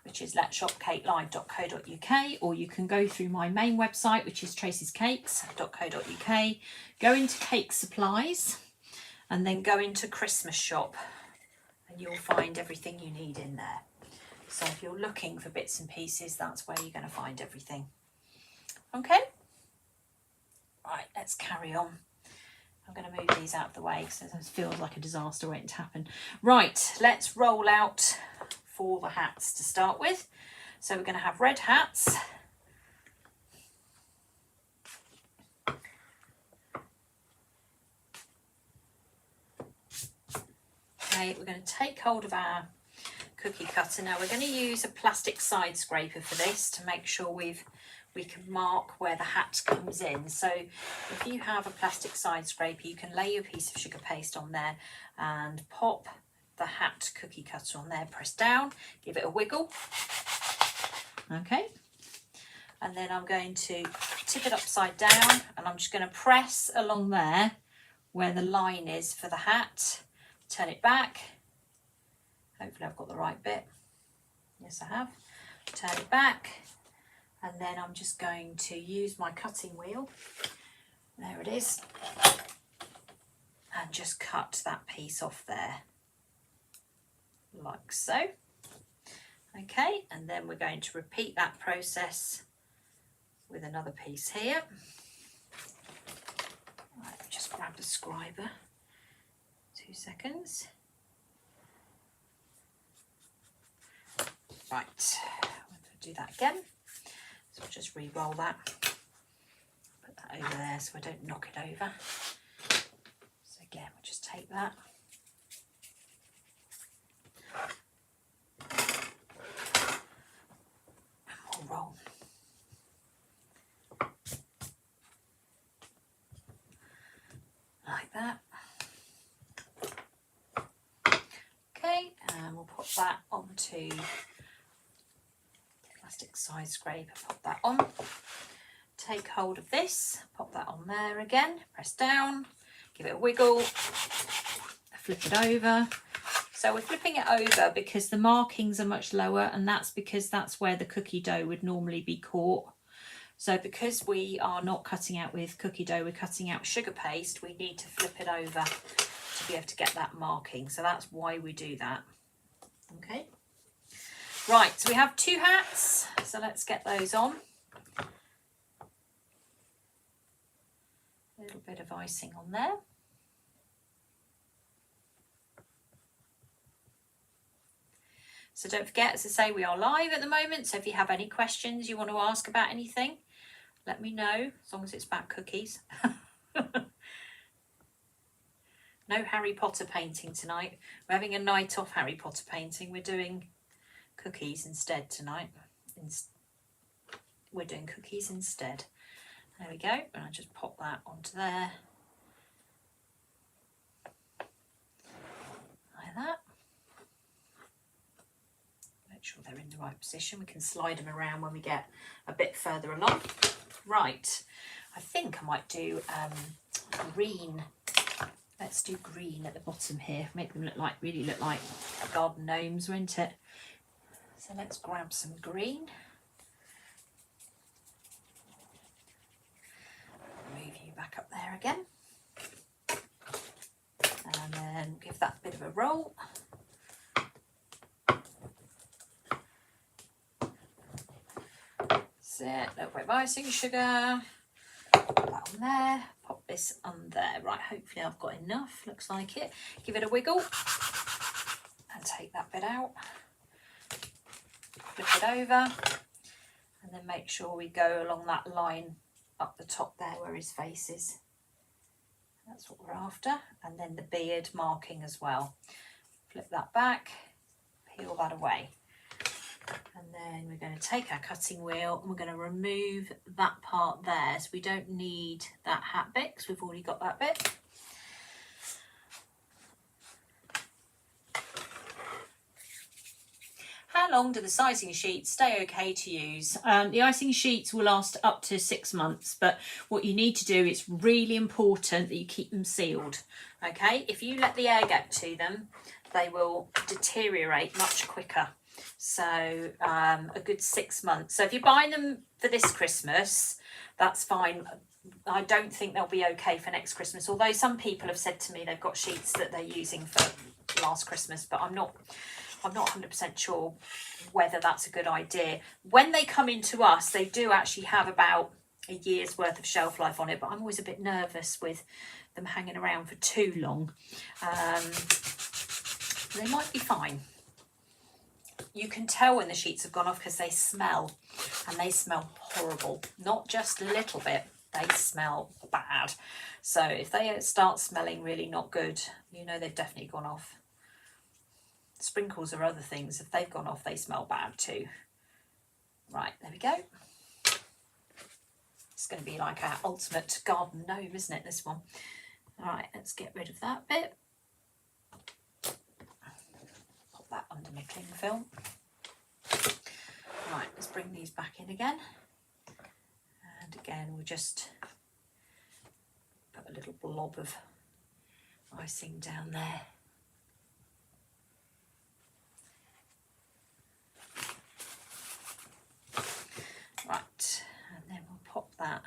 which is letshopcakelive.co.uk, or you can go through my main website, which is traceyscakes.co.uk, go into cake supplies and then go into Christmas shop and you'll find everything you need in there. So if you're looking for bits and pieces, that's where you're going to find everything. Okay. Right, let's carry on. I'm going to move these out of the way because it feels like a disaster waiting to happen. Right, let's roll out for the hats to start with. So we're going to have red hats. Okay, we're going to take hold of our cookie cutter. Now we're going to use a plastic side scraper for this to make sure we can mark where the hat comes in. So if you have a plastic side scraper, you can lay your piece of sugar paste on there and pop the hat cookie cutter on there, press down, give it a wiggle. Okay. And then I'm going to tip it upside down and I'm just going to press along there where the line is for the hat. Turn it back. Hopefully I've got the right bit. Yes, I have. Turn it back. And then I'm just going to use my cutting wheel, there it is, and just cut that piece off there, like so. Okay, and then we're going to repeat that process with another piece here. Right, just grab the scriber, 2 seconds. Right, I'm going to do that again. So I'll just re-roll that, put that over there so I don't knock it over. So again, we'll just take that. And we'll roll. like that. Okay, and we'll put that onto plastic side scraper, pop that on. Take hold of this, pop that on there again, press down, give it a wiggle, flip it over. So we're flipping it over because the markings are much lower, and that's because that's where the cookie dough would normally be caught. So because we are not cutting out with cookie dough, we're cutting out sugar paste, we need to flip it over to be able to get that marking. So that's why we do that. Okay. Right, so we have 2 hats, so let's get those on. A little bit of icing on there. So don't forget, as I say, we are live at the moment, so if you have any questions you want to ask about anything, let me know, as long as it's about cookies. No Harry Potter painting tonight. We're having a night off Harry Potter painting. We're doing cookies instead tonight. We're doing cookies instead. There we go, and I just pop that onto there. Like that. Make sure they're in the right position. We can slide them around when we get a bit further along. Right, I think I might do green. Let's do green at the bottom here. Make them really look like garden gnomes, won't it? So let's grab some green. Move you back up there again. And then give that a bit of a roll. That's it. A little bit of icing sugar. Put that on there. Pop this on there. Right, hopefully I've got enough. Looks like it. Give it a wiggle. And take that bit out. Flip it over. And then make sure we go along that line up the top there where his face is. That's what we're after. And then the beard marking as well. Flip that back. Peel that away. And then we're going to take our cutting wheel and we're going to remove that part there. So we don't need that hat bit because we've already got that bit. How long do the icing sheets stay okay to use? The icing sheets will last up to 6 months, but what you need to do, it's really important that you keep them sealed. Okay, if you let the air get to them, they will deteriorate much quicker. So a good 6 months. So if you're buying them for this Christmas, that's fine. I don't think they'll be okay for next Christmas, although some people have said to me they've got sheets that they're using for last Christmas, but I'm not 100% sure whether that's a good idea. When they come into us, they do actually have about a year's worth of shelf life on it, but I'm always a bit nervous with them hanging around for too long. They might be fine. You can tell when the sheets have gone off because they smell, and they smell horrible. Not just a little bit, they smell bad. So if they start smelling really not good, you know they've definitely gone off. Sprinkles or other things, if they've gone off, they smell bad too. Right, there we go. It's going to be like our ultimate garden gnome, isn't it, this one? All right, let's get rid of that bit. Pop that under my cling film. Right, let's bring these back in again. And again, we'll just put a little blob of icing down there. Right, and then we'll pop that.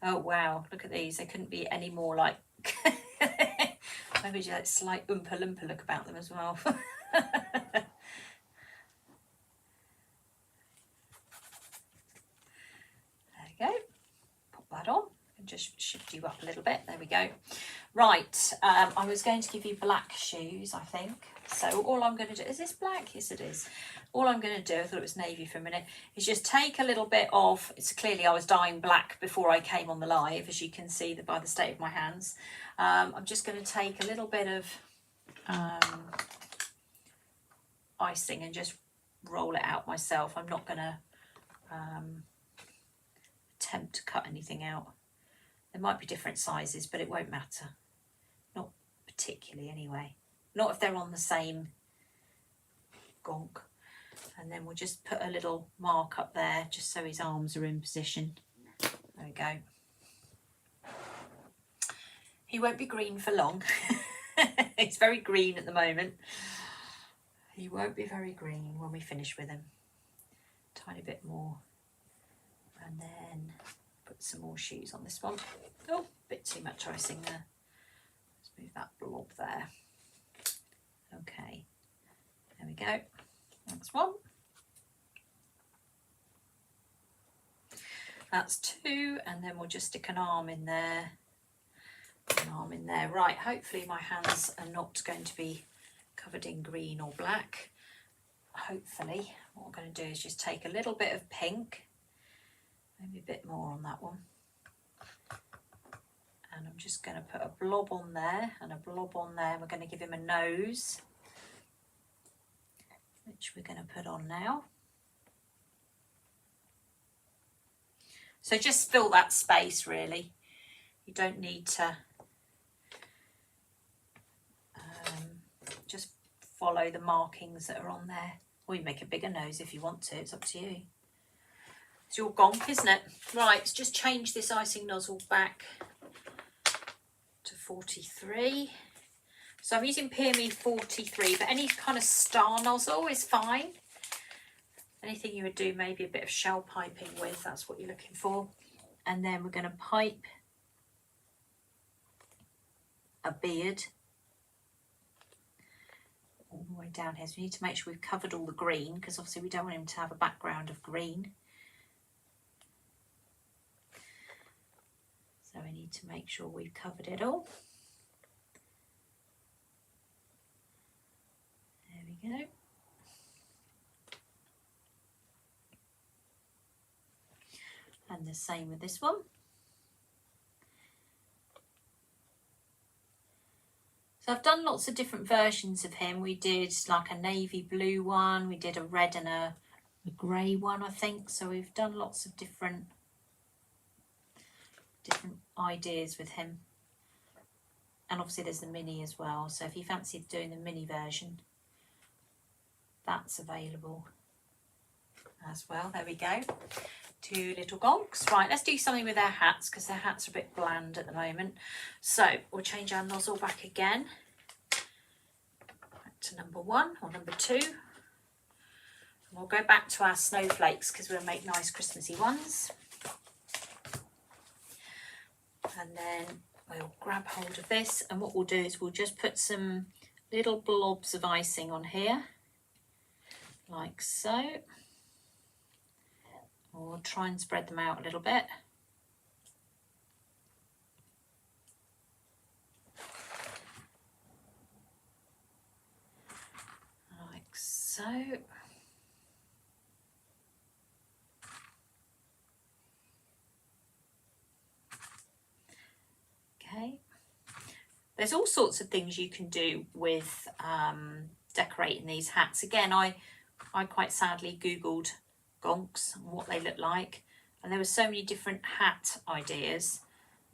Oh wow, look at these. They couldn't be any more like maybe just that slight oompa loompa look about them as well. There you go. Pop that on and just shift you up a little bit. There we go. Right, I was going to give you black shoes, I think. So all I'm going to do, is this black? Yes, it is. All I'm going to do, I thought it was navy for a minute, is just take a little bit of, it's clearly I was dyeing black before I came on the live, as you can see by the state of my hands. I'm just going to take a little bit of icing and just roll it out myself. I'm not going to attempt to cut anything out. There might be different sizes, but it won't matter. Not particularly anyway. Not if they're on the same gonk. And then we'll just put a little mark up there just so his arms are in position. There we go. He won't be green for long. He's very green at the moment. He won't be very green when we finish with him. Tiny bit more. And then put some more shoes on this one. Oh, a bit too much icing there. Let's move that blob there. Okay, there we go. That's one. That's two, and then we'll just stick an arm in there. An arm in there. Right, hopefully my hands are not going to be covered in green or black. Hopefully, what I'm going to do is just take a little bit of pink, maybe a bit more on that one. And I'm just going to put a blob on there and a blob on there. We're going to give him a nose, which we're going to put on now. So just fill that space really. You don't need to just follow the markings that are on there. Or you make a bigger nose if you want to, it's up to you. It's your gonk, isn't it? Right, let's just change this icing nozzle back to 43. So I'm using PME 43, but any kind of star nozzle is fine. Anything you would do maybe a bit of shell piping with, that's what you're looking for. And then we're going to pipe a beard all the way down here. So we need to make sure we've covered all the green, because obviously we don't want him to have a background of green. So we need to make sure we've covered it all. There we go. And the same with this one. So I've done lots of different versions of him. We did like a navy blue one, we did a red and a grey one, I think. So we've done lots of different ideas with him. And obviously there's the mini as well. So if you fancy doing the mini version, that's available as well. There we go. Two little gonks. Right, let's do something with their hats, because their hats are a bit bland at the moment. So we'll change our nozzle back again. Back to number 1 or number 2. And we'll go back to our snowflakes, because we'll make nice Christmassy ones. And then we'll grab hold of this, and what we'll do is we'll just put some little blobs of icing on here, like so. We'll try and spread them out a little bit. Like so. Okay. There's all sorts of things you can do with decorating these hats. Again, I quite sadly Googled gonks and what they look like, and there were so many different hat ideas.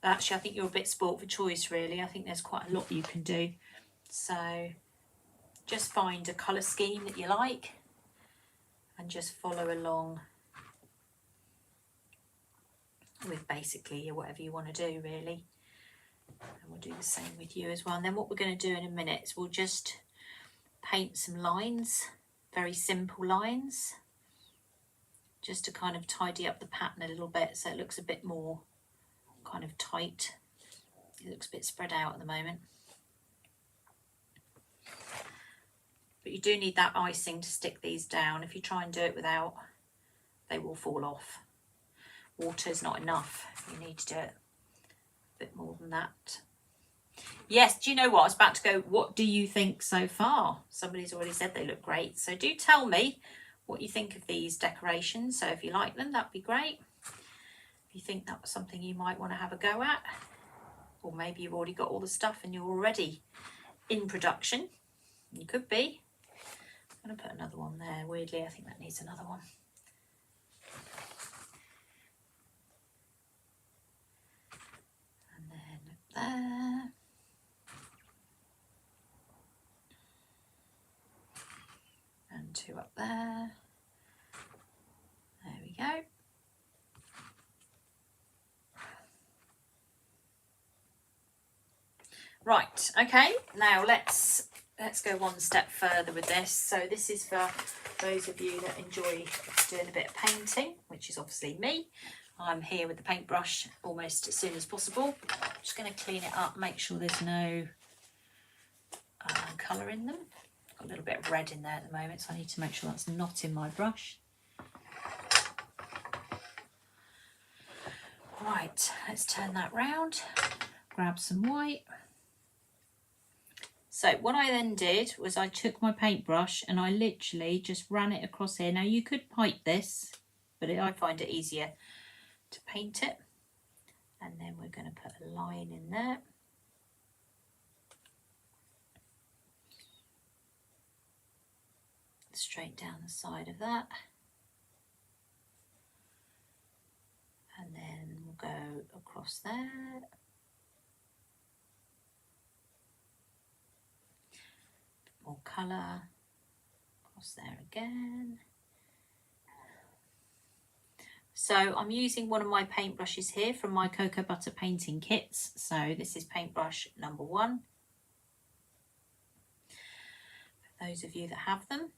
Actually, I think you're a bit sport for choice really. I think there's quite a lot you can do. So just find a colour scheme that you like and just follow along with basically whatever you want to do really. And we'll do the same with you as well. And then what we're going to do in a minute is we'll just paint some lines, very simple lines, just to kind of tidy up the pattern a little bit so it looks a bit more kind of tight. It looks a bit spread out at the moment. But you do need that icing to stick these down. If you try and do it without, they will fall off. Water is not enough. You need to do it a bit more than that. Yes, do you know what? I was about to go, what do you think so far? Somebody's already said they look great. So do tell me what you think of these decorations. So if you like them, that'd be great. If you think that was something you might want to have a go at, or maybe you've already got all the stuff and you're already in production. You could be. I'm going to put another one there. Weirdly, I think that needs another one. 2 up there. There we go. Right, okay, now let's go one step further with this. So this is for those of you that enjoy doing a bit of painting, which is obviously me. I'm here with the paintbrush almost as soon as possible. I'm just going to clean it up, make sure there's no colour in them. Got a little bit of red in there at the moment, so I need to make sure that's not in my brush. Right, let's turn that round, grab some white. So what I then did was I took my paintbrush and I literally just ran it across here. Now you could pipe this, but I find it easier to paint it. And then we're going to put a line in there. Straight down the side of that. And then we'll go across there. More colour across there again. So I'm using one of my paintbrushes here from my cocoa butter painting kits. So this is paintbrush number 1. For those of you that have them.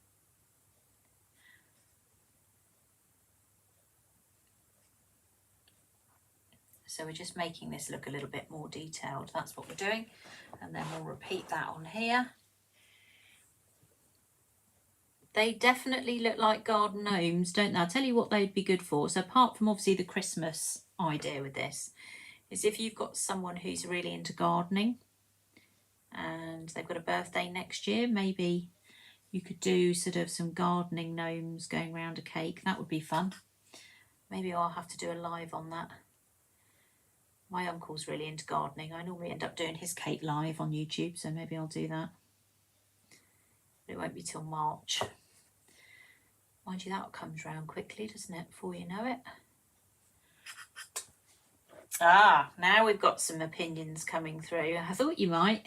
So we're just making this look a little bit more detailed. That's what we're doing. And then we'll repeat that on here. They definitely look like garden gnomes, don't they? I'll tell you what they'd be good for. So apart from obviously the Christmas idea with this, is if you've got someone who's really into gardening and they've got a birthday next year, maybe you could do sort of some gardening gnomes going around a cake. That would be fun. Maybe I'll have to do a live on that. My uncle's really into gardening. I normally end up doing his cake live on YouTube, so maybe I'll do that. But it won't be till March. Mind you, that comes round quickly, doesn't it, before you know it? Ah, now we've got some opinions coming through. I thought you might.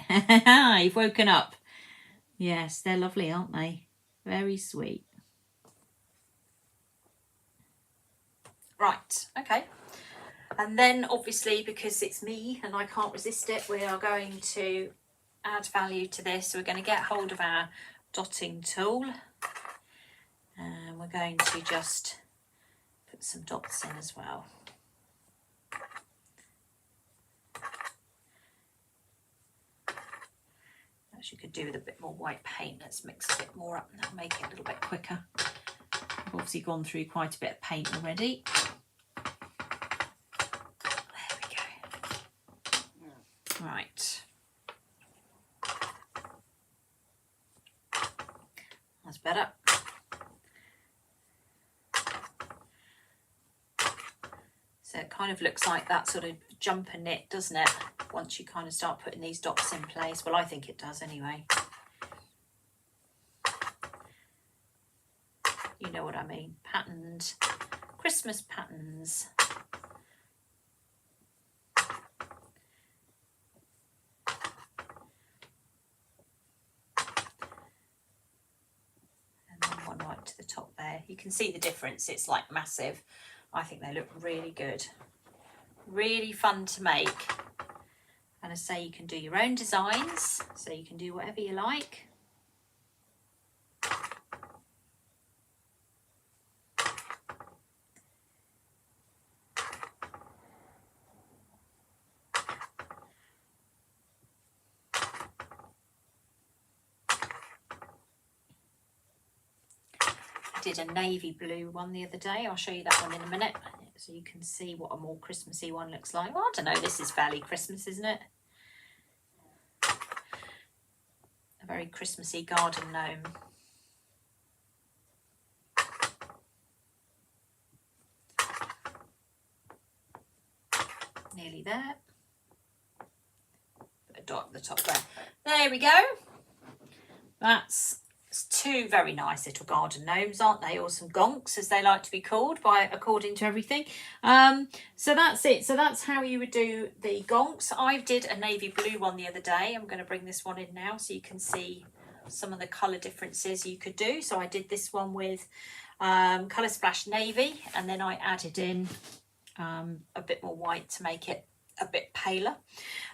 You've woken up. Yes, they're lovely, aren't they? Very sweet. Right, okay. And then obviously, because it's me and I can't resist it, we are going to add value to this. So we're going to get hold of our dotting tool. And we're going to just put some dots in as well. As you could do with a bit more white paint, let's mix a bit more up and that'll make it a little bit quicker. I've obviously gone through quite a bit of paint already. There we go. Right. That's better. So it kind of looks like that sort of jumper knit, doesn't it? Once you kind of start putting these dots in place. Well, I think it does anyway. You know what I mean. Patterned, Christmas patterns. And then one right to the top there. You can see the difference. It's like massive. I think they look really good. Really fun to make. And I say you can do your own designs, so you can do whatever you like. I did a navy blue one the other day. I'll show you that one in a minute, so you can see what a more Christmassy one looks like. Well, I don't know, this is fairly Christmas, isn't it? A very Christmassy garden gnome. Nearly there. Put a dot at the top there. There we go. That's two very nice little garden gnomes, aren't they? Or some gonks, as they like to be called, according to everything. So that's it. So that's how you would do the gonks. I did a navy blue one the other day. I'm going to bring this one in now so you can see some of the colour differences you could do. So I did this one with Colour Splash Navy, and then I added in a bit more white to make it a bit paler,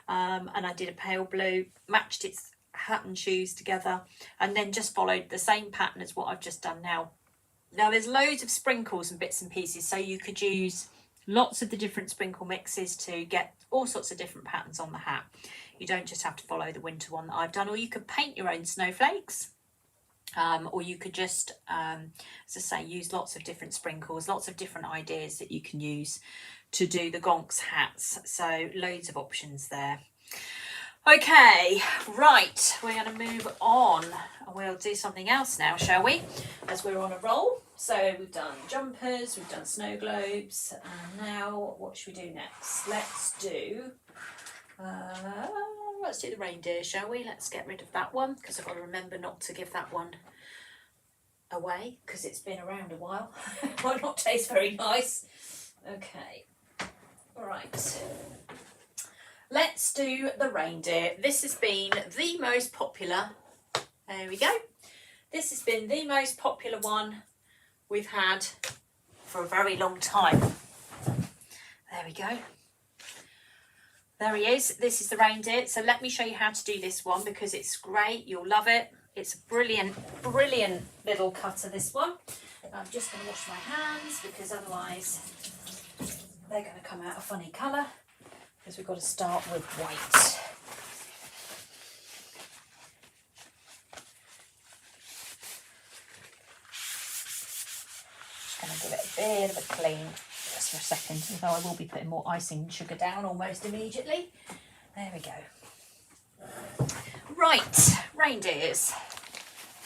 and I did a pale blue, matched its hat and shoes together, and then just followed the same pattern as what I've just done now. Now there's loads of sprinkles and bits and pieces, so you could use lots of the different sprinkle mixes to get all sorts of different patterns on the hat. You don't just have to follow the winter one that I've done, or you could paint your own snowflakes, or you could just, as I say, use lots of different sprinkles, lots of different ideas that you can use to do the Gonks hats. So loads of options there. Okay, right, we're going to move on and we'll do something else now, shall we? As we're on a roll. So we've done jumpers, we've done snow globes, and now what should we do next? Let's do the reindeer, shall we? Let's get rid of that one, because I've got to remember not to give that one away, because it's been around a while. Might not taste very nice. Okay, right. Let's do the reindeer. This has been the most popular, there we go. This has been the most popular one we've had for a very long time. There we go. There he is. This is the reindeer. So let me show you how to do this one, because it's great. You'll love it. It's a brilliant, brilliant little cutter, this one. I'm just going to wash my hands, because otherwise they're going to come out a funny colour. Because we've got to start with white. Just going to give it a bit of a clean just for a second, although I will be putting more icing and sugar down almost immediately. There we go. Right, reindeers.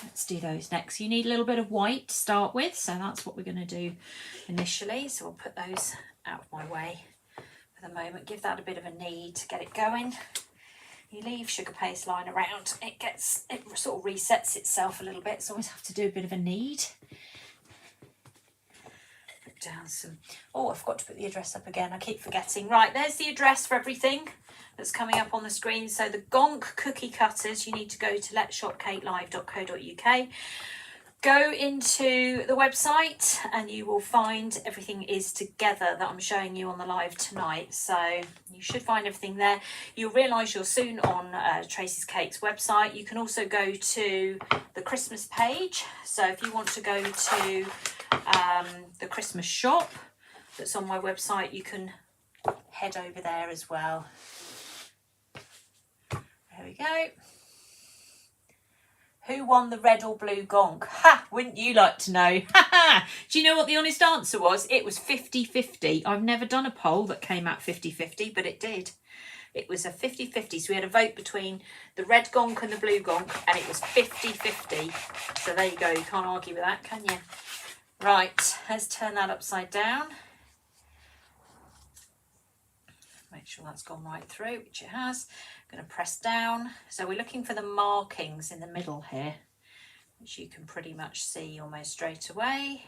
Let's do those next. You need a little bit of white to start with, so that's what we're going to do initially. So I'll put those out of my way for the moment. Give that a bit of a knead to get it going. You leave sugar paste lying around, it sort of resets itself a little bit, so always have to do a bit of a knead. Put down some, oh, I forgot to put the address up again, I keep forgetting. Right, there's the address for everything that's coming up on the screen. So the Gonk cookie cutters, you need to go to letshopcakelive.co.uk. Go into the website and you will find everything is together that I'm showing you on the live tonight. So you should find everything there. You'll realise you're soon on Tracey's Cakes website. You can also go to the Christmas page. So if you want to go to the Christmas shop that's on my website, you can head over there as well. There we go. Who won the red or blue Gonk? Ha! Wouldn't you like to know? Ha ha! Do you know what the honest answer was? It was 50-50. I've never done a poll that came out 50-50, but it did. It was a 50-50. So we had a vote between the red Gonk and the blue Gonk, and it was 50-50. So there you go. You can't argue with that, can you? Right, let's turn that upside down. Make sure that's gone right through, which it has. I'm going to press down. So we're looking for the markings in the middle here, which you can pretty much see almost straight away.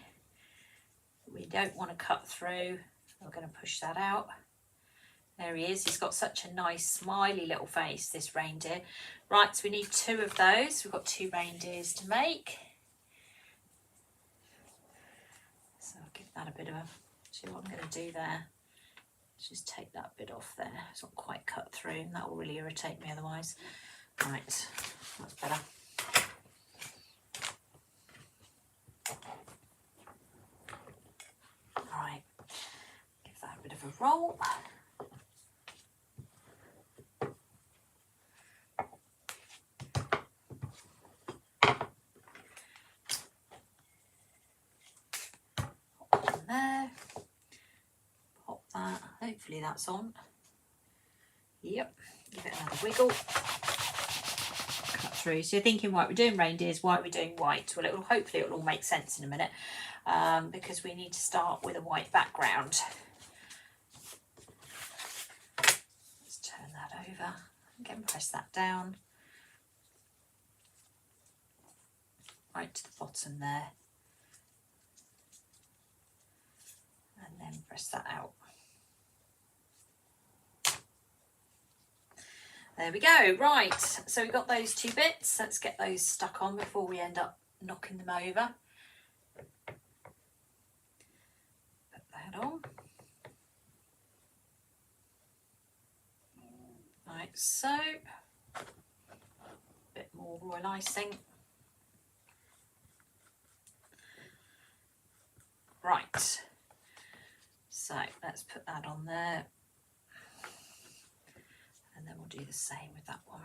We don't want to cut through. We're going to push that out. There he is. He's got such a nice smiley little face, this reindeer. Right, so we need 2 of those. We've got 2 reindeers to make. So I'll give that a bit of a, see what I'm going to do there. Just take that bit off there. It's not quite cut through, and that will really irritate me otherwise. Right, that's better. All right, give that a bit of a roll. Pop on there. Pop that. Hopefully that's on. Yep. Give it another wiggle. Cut through. So you're thinking, right, we're doing reindeers. Why are we doing white? Well, hopefully it'll all make sense in a minute, because we need to start with a white background. Let's turn that over. Again, press that down. Right to the bottom there. And then press that out. There we go. Right, so we've got those 2 bits. Let's get those stuck on before we end up knocking them over. Put that on. Like so. A bit more royal icing. Right, so let's put that on there. And then we'll do the same with that one.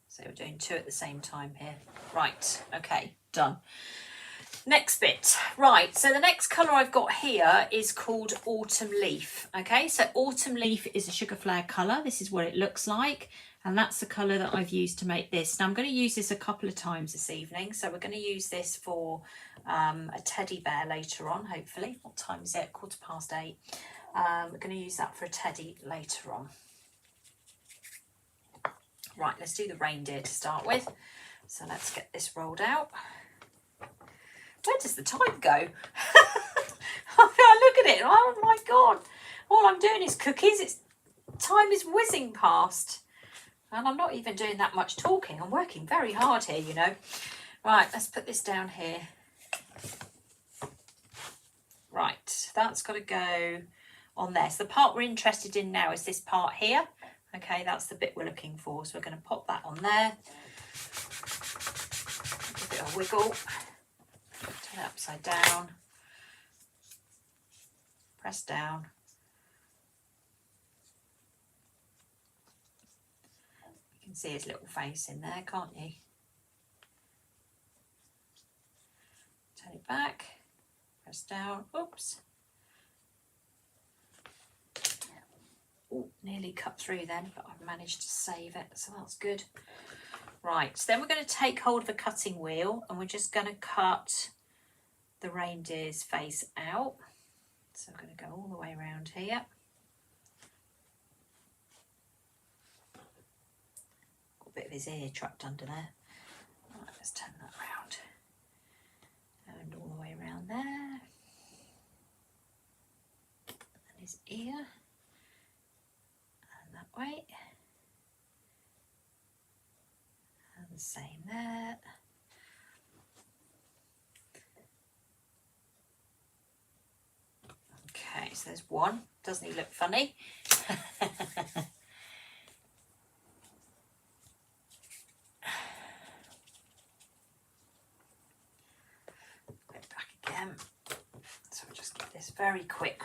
So we're doing 2 at the same time here. Right, okay, done. Next bit. Right, so the next colour I've got here is called Autumn Leaf. Okay, so Autumn Leaf is a sugar flare colour. This is what it looks like. And that's the colour that I've used to make this. Now I'm going to use this a couple of times this evening. So we're going to use this for a teddy bear later on, hopefully. What time is it? 8:15. We're going to use that for a teddy later on. Right, let's do the reindeer to start with. So let's get this rolled out. Where does the time go? I look at it, oh my God. All I'm doing is cookies. Time is whizzing past. And I'm not even doing that much talking. I'm working very hard here, you know. Right, let's put this down here. Right, that's got to go on there. So the part we're interested in now is this part here. Okay, that's the bit we're looking for. So we're going to pop that on there. Give it a wiggle. Turn it upside down. Press down. You can see his little face in there, can't you? Turn it back. Press down. Oops. Oh, nearly cut through then, but I've managed to save it, so that's good. Right, so then we're going to take hold of a cutting wheel and we're just going to cut the reindeer's face out. So I'm going to go all the way around here. Got a bit of his ear trapped under there. Right, let's turn that round. And all the way around there. And his ear. And that way. And the same there. Okay, so there's one. Doesn't he look funny? Put it back again. So we'll just get this very quick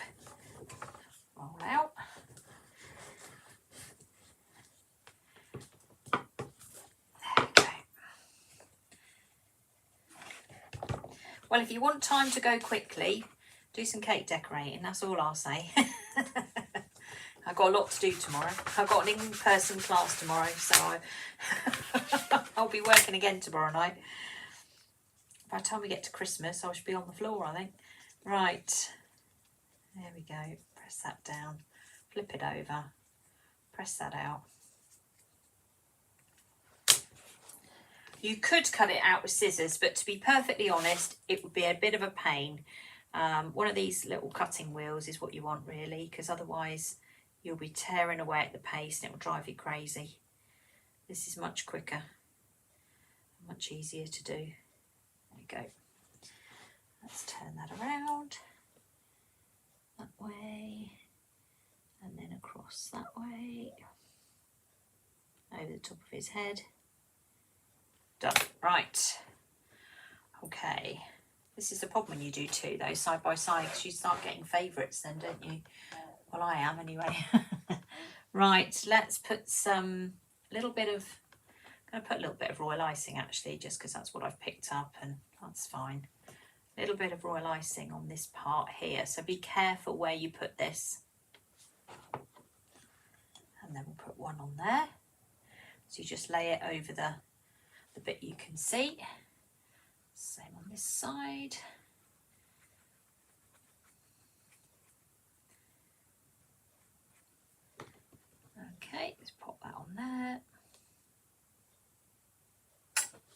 roll out. There we go. Well, if you want time to go quickly, do some cake decorating, that's all I'll say. I've got a lot to do tomorrow. I've got an in-person class tomorrow, so I'll be working again tomorrow night. By the time we get to Christmas, I should be on the floor, I think. Right, there we go. Press that down, flip it over, press that out. You could cut it out with scissors, but to be perfectly honest, it would be a bit of a pain. One of these little cutting wheels is what you want really, because otherwise you'll be tearing away at the paste and it will drive you crazy. This is much quicker, much easier to do. There we go. Let's turn that around that way and then across that way over the top of his head. Done. Right. Okay. This is the problem when you do two though, side by side, because you start getting favourites then, don't you? Well, I am anyway. Right, let's put some, I'm going to put a little bit of royal icing actually, just because that's what I've picked up and that's fine. A little bit of royal icing on this part here, so be careful where you put this. And then we'll put one on there. So you just lay it over the bit you can see. Same on this side. Okay, let's pop that on there.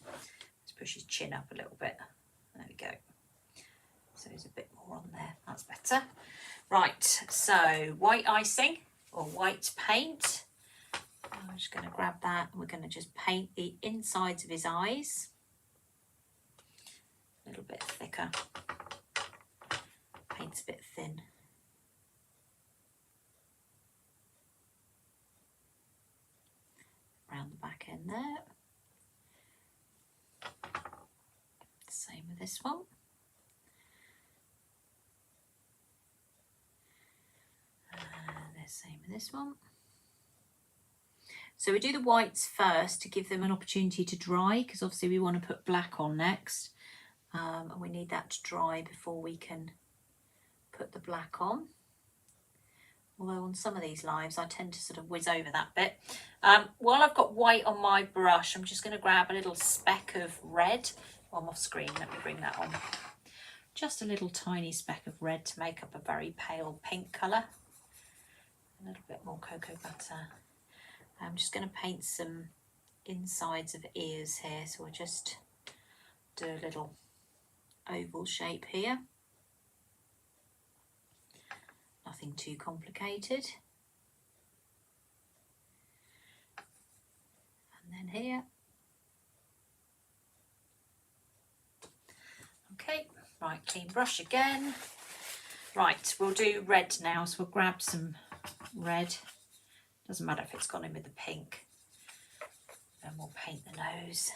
Let's push his chin up a little bit. There we go. So there's a bit more on there. That's better. Right, so white icing or white paint. just going to grab that and we're going to just paint the insides of his eyes. A little bit thicker. Paint's a bit thin. Around the back end there. Same with this one. The same with this one. So we do the whites first to give them an opportunity to dry, because obviously we want to put black on next. And we need that to dry before we can put the black on. Although on some of these lives I tend to sort of whiz over that bit. While I've got white on my brush, I'm just going to grab a little speck of red. Well, I'm off screen, let me bring that on. Just a little tiny speck of red to make up a very pale pink colour. A little bit more cocoa butter. I'm just going to paint some insides of ears here, so we'll just do a little oval shape here. Nothing too complicated. And then here. Okay, right, clean brush again. Right, we'll do red now, so we'll grab some red. Doesn't matter if it's gone in with the pink. Then we'll paint the nose.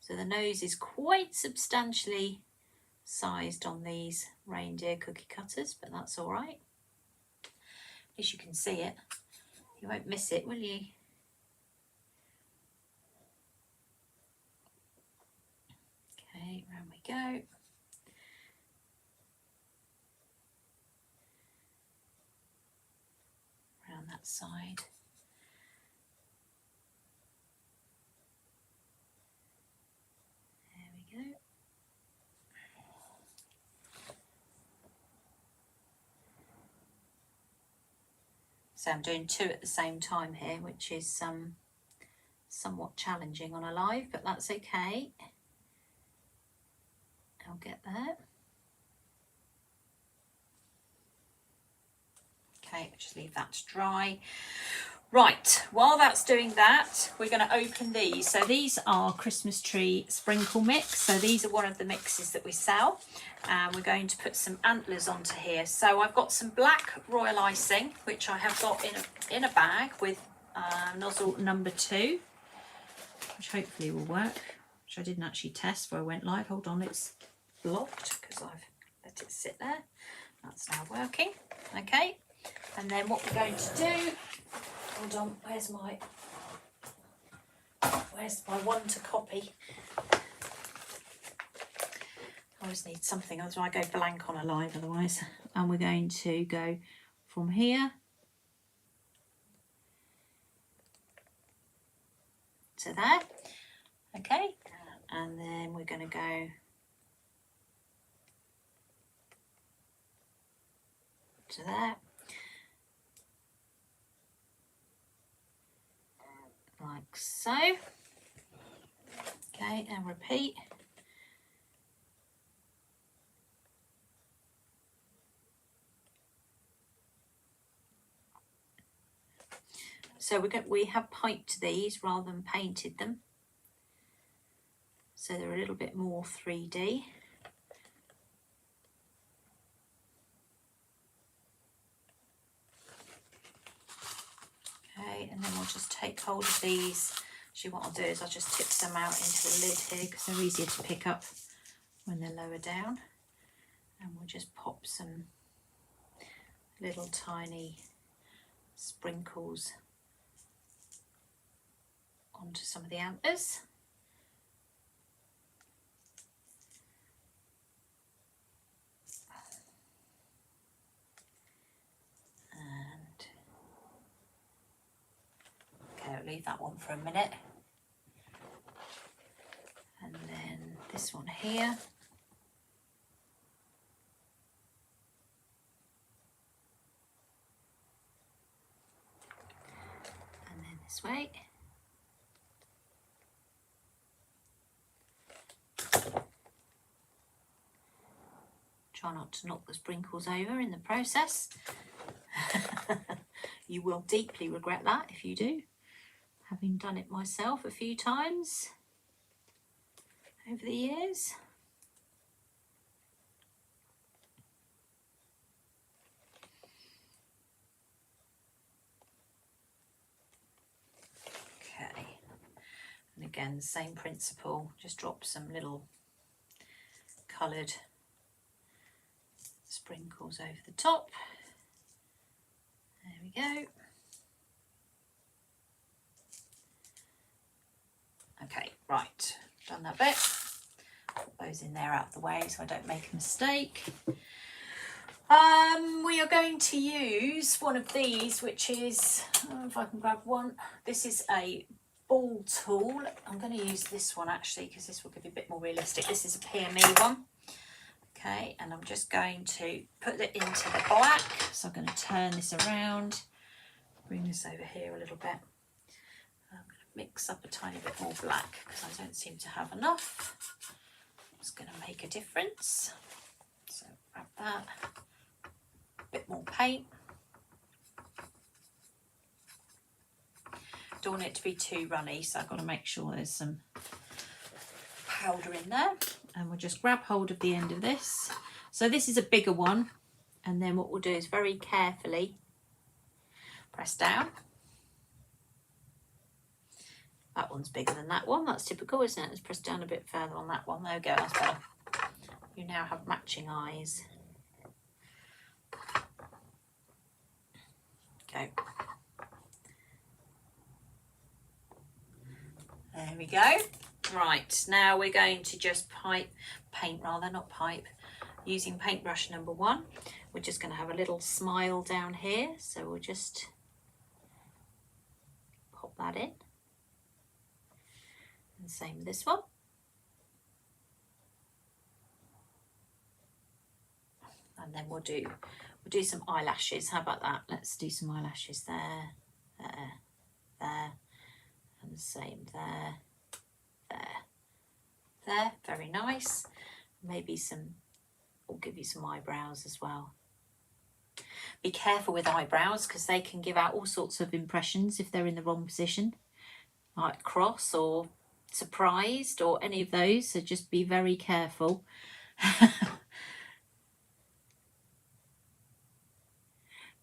So the nose is quite substantially sized on these reindeer cookie cutters, but that's all right. At least you can see it. You won't miss it, will you? Okay, round we go. Around that side. There we go. So I'm doing two at the same time here, which is somewhat challenging on a live, but that's okay. I'll get there. Okay, just leave that to dry. Right, while that's doing that, we're going to open these. So these are Christmas tree sprinkle mix. So these are one of the mixes that we sell. And we're going to put some antlers onto here. So I've got some black royal icing, which I have got in a bag with nozzle number 2, which hopefully will work, which I didn't actually test before I went live. Hold on, it's blocked because I've let it sit there. That's now working. Okay, and then what we're going to do, hold on, where's my one to copy? I always need something, otherwise I go blank on a live otherwise. And we're going to go from here to there. Okay, and then we're going to go to there, like so. Okay, and repeat. So we have piped these rather than painted them, so they're a little bit more 3D. Okay, and then we'll just take hold of these. Actually, what I'll do is I'll just tip them out into the lid here because they're easier to pick up when they're lower down. And we'll just pop some little tiny sprinkles onto some of the antlers. And okay, I'll leave that one for a minute. And then this one here. And then this way. Try not to knock the sprinkles over in the process. You will deeply regret that if you do. having done it myself a few times over the years. Okay, and again, the same principle, just drop some little coloured sprinkles over the top. There we go. Okay, right, done that bit. Put those in there out of the way so I don't make a mistake. We are going to use one of these, which is, I don't know if I can grab one. This is a ball tool. I'm going to use this one actually because this will give you a bit more realistic. This is a PME one. Okay, and I'm just going to put it into the black. So I'm going to turn this around, bring this over here a little bit. I'm going to mix up a tiny bit more black because I don't seem to have enough. It's going to make a difference. So grab that. Bit more paint. Don't want it to be too runny, so I've got to make sure there's some powder in there. And we'll just grab hold of the end of this. So this is a bigger one, and then what we'll do is very carefully press down. That one's bigger than that one. That's typical, isn't it? Let's press down a bit further on that one. There we go, that's better. You now have matching eyes. Okay. There we go. Right, now we're going to just using paintbrush number 1. We're just going to have a little smile down here. So we'll just pop that in. And same with this one. And then we'll do some eyelashes. How about that? Let's do some eyelashes there, there, there, and the same there, there, there. Very nice. Maybe we'll give you some eyebrows as well. Be careful with eyebrows because they can give out all sorts of impressions if they're in the wrong position, like cross or surprised or any of those. So just be very careful.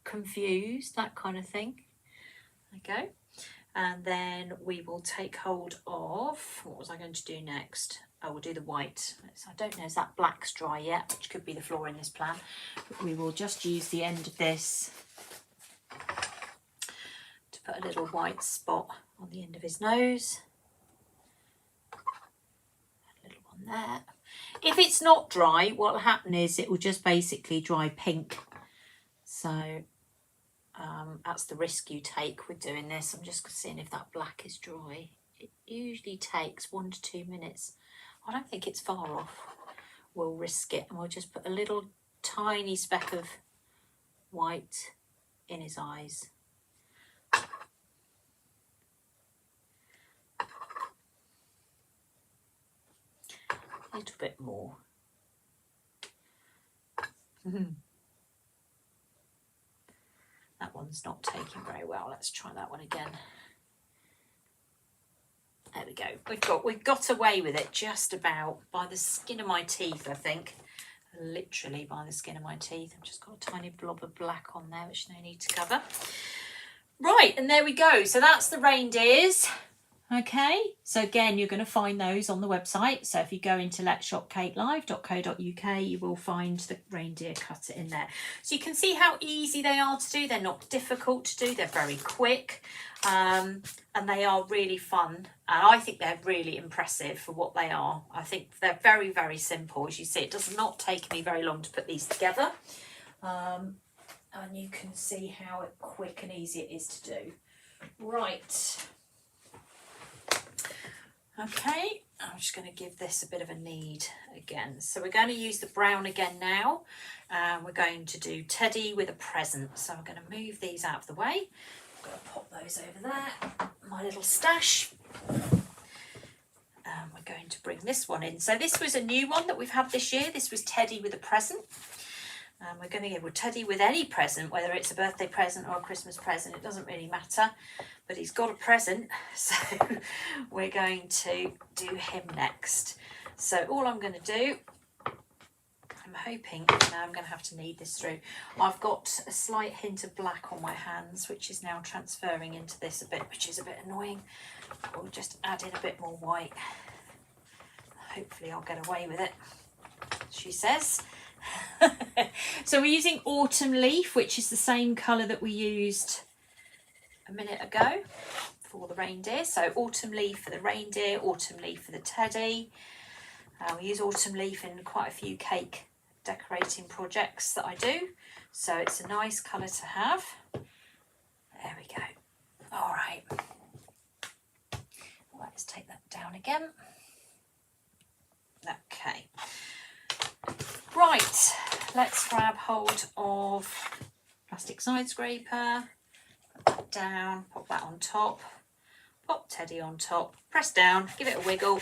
Confused, that kind of thing. Okay, and then we will take hold of, what was I going to do next? Oh, we'll do the white. I don't know, is that black's dry yet, which could be the flaw in this plan. But we will just use the end of this to put a little white spot on the end of his nose. A little one there. If it's not dry, what will happen is it will just basically dry pink. So that's the risk you take with doing this. I'm just seeing if that black is dry. It usually takes 1 to 2 minutes. I don't think it's far off. We'll risk it and we'll just put a little tiny speck of white in his eyes. A little bit more. That one's not taking very well. Let's try that one again. There we go. We've got away with it just about by the skin of my teeth, I think. Literally by the skin of my teeth. I've just got a tiny blob of black on there, which no need to cover. Right, and there we go. So that's the reindeers. Okay, so again, you're going to find those on the website. So if you go into letshopcakelive.co.uk, you will find the reindeer cutter in there. So you can see how easy they are to do. They're not difficult to do. They're very quick, and they are really fun. And I think they're really impressive for what they are. I think they're very, very simple. As you see, it does not take me very long to put these together. And you can see how quick and easy it is to do. Right. Okay, I'm just going to give this a bit of a knead again. So we're going to use the brown again now. We're going to do Teddy with a present. So I'm going to move these out of the way. I'm going to pop those over there, my little stash. We're going to bring this one in. So this was a new one that we've had this year. This was Teddy with a present. And we're going to give Teddy with any present, whether it's a birthday present or a Christmas present, it doesn't really matter, but he's got a present, so we're going to do him next. So all I'm going to do, I'm hoping, now I'm going to have to knead this through. I've got a slight hint of black on my hands, which is now transferring into this a bit, which is a bit annoying. We'll just add in a bit more white. Hopefully I'll get away with it, she says. So we're using Autumn Leaf, which is the same colour that we used a minute ago for the reindeer. So Autumn Leaf for the reindeer, Autumn Leaf for the teddy. We use Autumn Leaf in quite a few cake decorating projects that I do, so it's a nice colour to have. There we go. All right, let's take that down again. Okay, right, let's grab hold of plastic side scraper, put that down, pop that on top, pop Teddy on top, press down, give it a wiggle,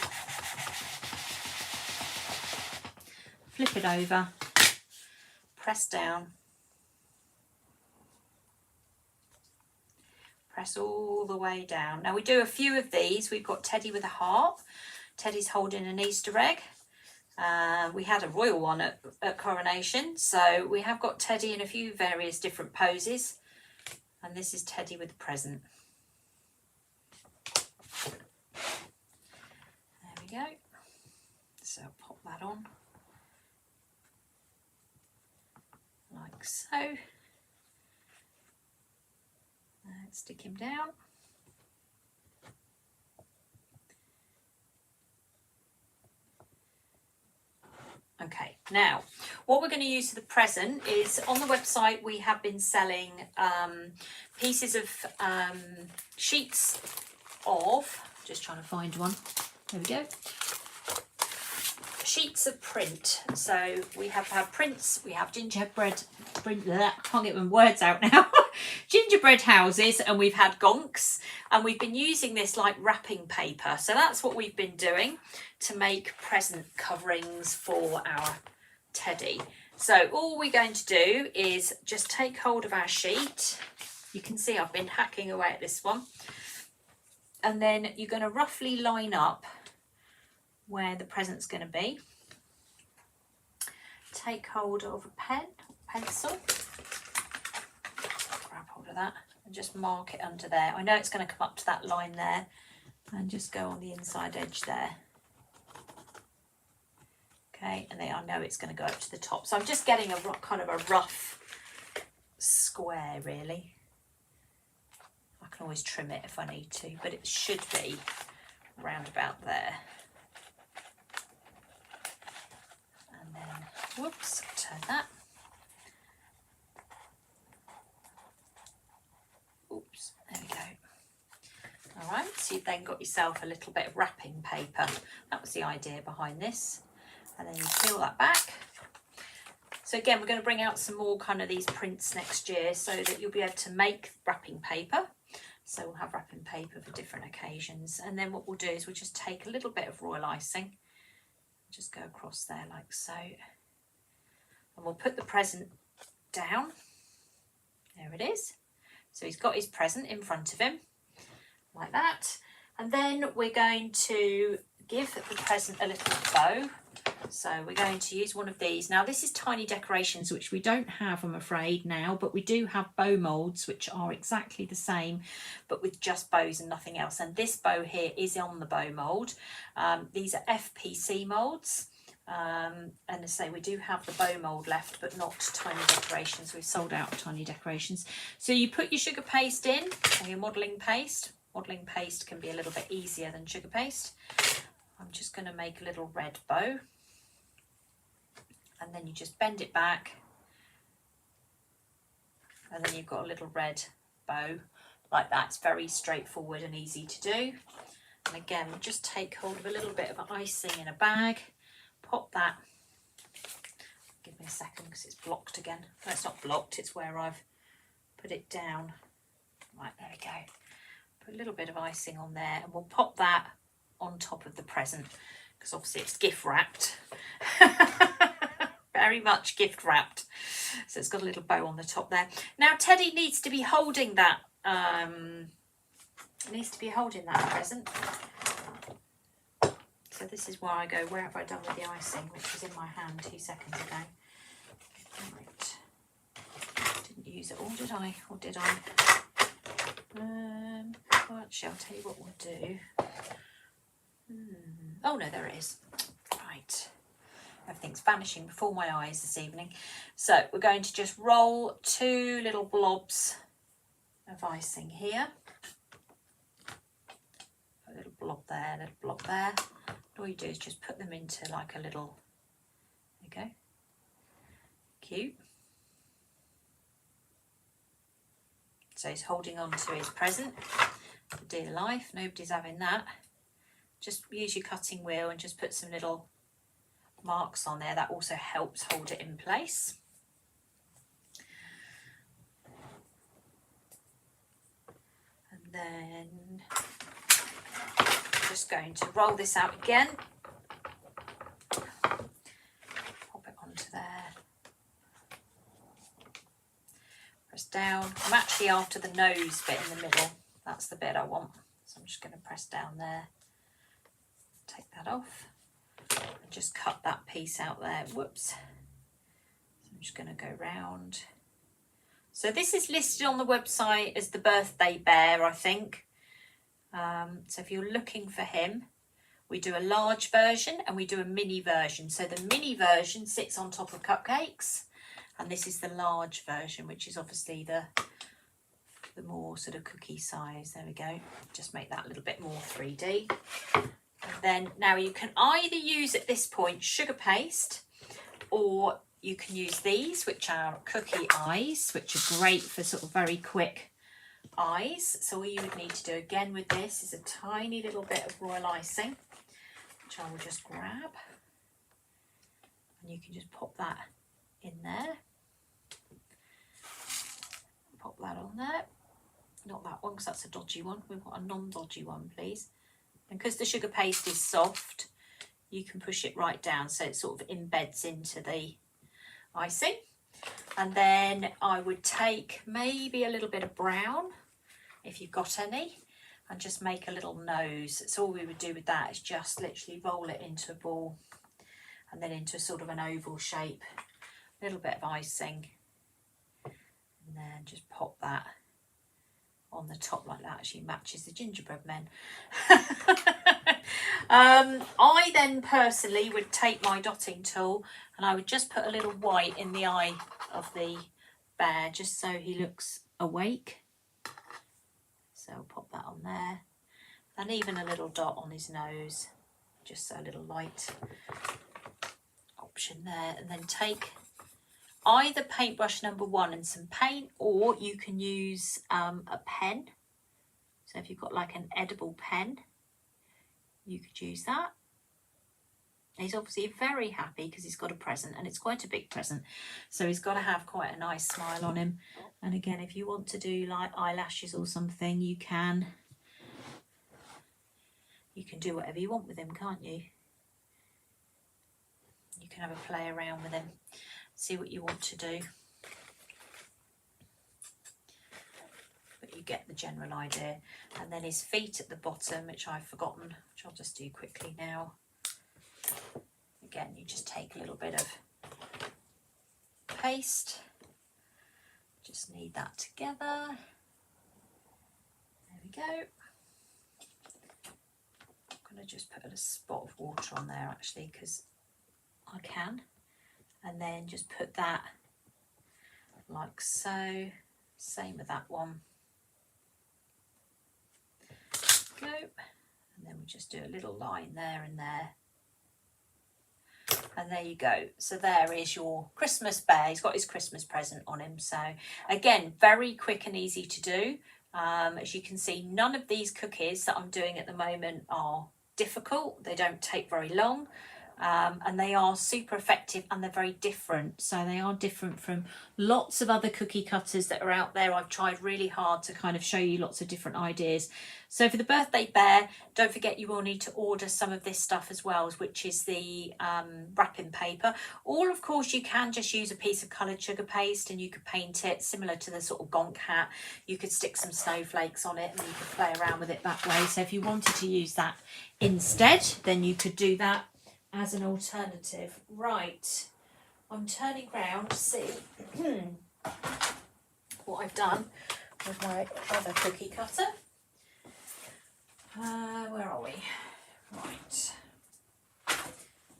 flip it over, press down, press all the way down. Now we do a few of these. We've got Teddy with a heart. Teddy's holding an Easter egg. We had a royal one at coronation, so we have got Teddy in a few various different poses, and this is Teddy with a present. There we go. So pop that on like so. Stick him down. Okay, now what we're going to use for the present is, on the website we have been selling pieces of sheets of, just trying to find one, there we go, sheets of print. So we have had prints, we have gingerbread print, I can't get my words out now, gingerbread houses, and we've had gonks, and we've been using this like wrapping paper. So that's what we've been doing to make present coverings for our Teddy. So all we're going to do is just take hold of our sheet. You can see I've been hacking away at this one, and then you're going to roughly line up where the present's going to be. Take hold of a pen, pencil, grab hold of that and just mark it under there. I know it's going to come up to that line there, and just go on the inside edge there. Okay, and then I know it's going to go up to the top. So I'm just getting a kind of a rough square really. I can always trim it if I need to, but it should be around about there. And then, whoops, turn that. Oops, there we go. All right, so you've then got yourself a little bit of wrapping paper. That was the idea behind this. And then you peel that back. So again, we're going to bring out some more kind of these prints next year, so that you'll be able to make wrapping paper. So we'll have wrapping paper for different occasions. And then what we'll do is we'll just take a little bit of royal icing, just go across there like so. And we'll put the present down. There it is. So he's got his present in front of him, like that. And then we're going to give the present a little bow. So we're going to use one of these. Now this is Tiny Decorations, which we don't have, I'm afraid, now, but we do have bow moulds which are exactly the same but with just bows and nothing else. And this bow here is on the bow mould. These are FPC moulds. And as I say, we do have the bow mould left, but not Tiny Decorations. We've sold out of Tiny Decorations. So you put your sugar paste in, or your modelling paste. Modelling paste can be a little bit easier than sugar paste. I'm just going to make a little red bow. And then you just bend it back. And then you've got a little red bow like that. It's very straightforward and easy to do. And again, we'll just take hold of a little bit of icing in a bag. Pop that. Give me a second because it's blocked again. No, it's not blocked, it's where I've put it down. Right, there we go. Put a little bit of icing on there, and we'll pop that on top of the present because obviously it's gift wrapped. very much gift wrapped. So it's got a little bow on the top there. Now Teddy needs to be holding that. Present. So this is where I go, where have I done with the icing, which was in my hand 2 seconds ago. Right. Didn't use it all, did I? Or did I? Well, actually, I'll tell you what we'll do. Oh no, there it is. Right. Everything's vanishing before my eyes this evening. So we're going to just roll 2 little blobs of icing here. A little blob there, a little blob there. All you do is just put them into like a little, there you go, cute. So he's holding on to his present for dear life. Nobody's having that. Just use your cutting wheel and just put some little marks on there. That also helps hold it in place. And then just going to roll this out again. Pop it onto there. Press down. I'm actually after the nose bit in the middle. That's the bit I want. So I'm just going to press down there. Take that off. And just cut that piece out there. Whoops. So I'm just going to go round. So this is listed on the website as the birthday bear, I think. So if you're looking for him, we do a large version and we do a mini version. So the mini version sits on top of cupcakes, and this is the large version, which is obviously the more sort of cookie size. There we go. Just make that a little bit more 3D. And then now you can either use at this point sugar paste, or you can use these, which are cookie eyes, which are great for sort of very quick eyes. So all you would need to do again with this is a tiny little bit of royal icing, which I will just grab, and you can just pop that in there. Pop that on there. Not that one, because that's a dodgy one. We want a non-dodgy one, please. And because the sugar paste is soft, you can push it right down so it sort of embeds into the icing. And then I would take maybe a little bit of brown, if you've got any, and just make a little nose. So all we would do with that is just literally roll it into a ball and then into sort of an oval shape. A little bit of icing, and then just pop that on the top like that. Actually matches the gingerbread men. I then personally would take my dotting tool and I would just put a little white in the eye of the bear, just so he looks awake. So I'll pop that on there, and even a little dot on his nose, just so a little light option there. And then take either paintbrush number 1 and some paint, or you can use a pen. So if you've got like an edible pen, you could use that. He's obviously very happy because he's got a present, and it's quite a big present, so he's got to have quite a nice smile on him. And again, if you want to do like eyelashes or something, you can do whatever you want with him, can't you? You can have a play around with him, see what you want to do, but you get the general idea. And then his feet at the bottom, which I've forgotten, which I'll just do quickly now. Again, you just take a little bit of paste, just knead that together. There we go. I'm going to just put a spot of water on there actually, because I can, and then just put that like so. Same with that one. Go, and then we just do a little line there and there. And there you go. So there is your Christmas bear. He's got his Christmas present on him. So again, very quick and easy to do. As you can see, none of these cookies that I'm doing at the moment are difficult. They don't take very long. and they are super effective, and they're very different. So they are different from lots of other cookie cutters that are out there. I've tried really hard to kind of show you lots of different ideas. So for the birthday bear, don't forget you will need to order some of this stuff as well, which is the wrapping paper. Or of course you can just use a piece of coloured sugar paste and you could paint it similar to the sort of gonk hat. You could stick some snowflakes on it and you could play around with it that way. So if you wanted to use that instead, then you could do that as an alternative. Right, I'm turning round to see what I've done with my other cookie cutter. Where are we? Right,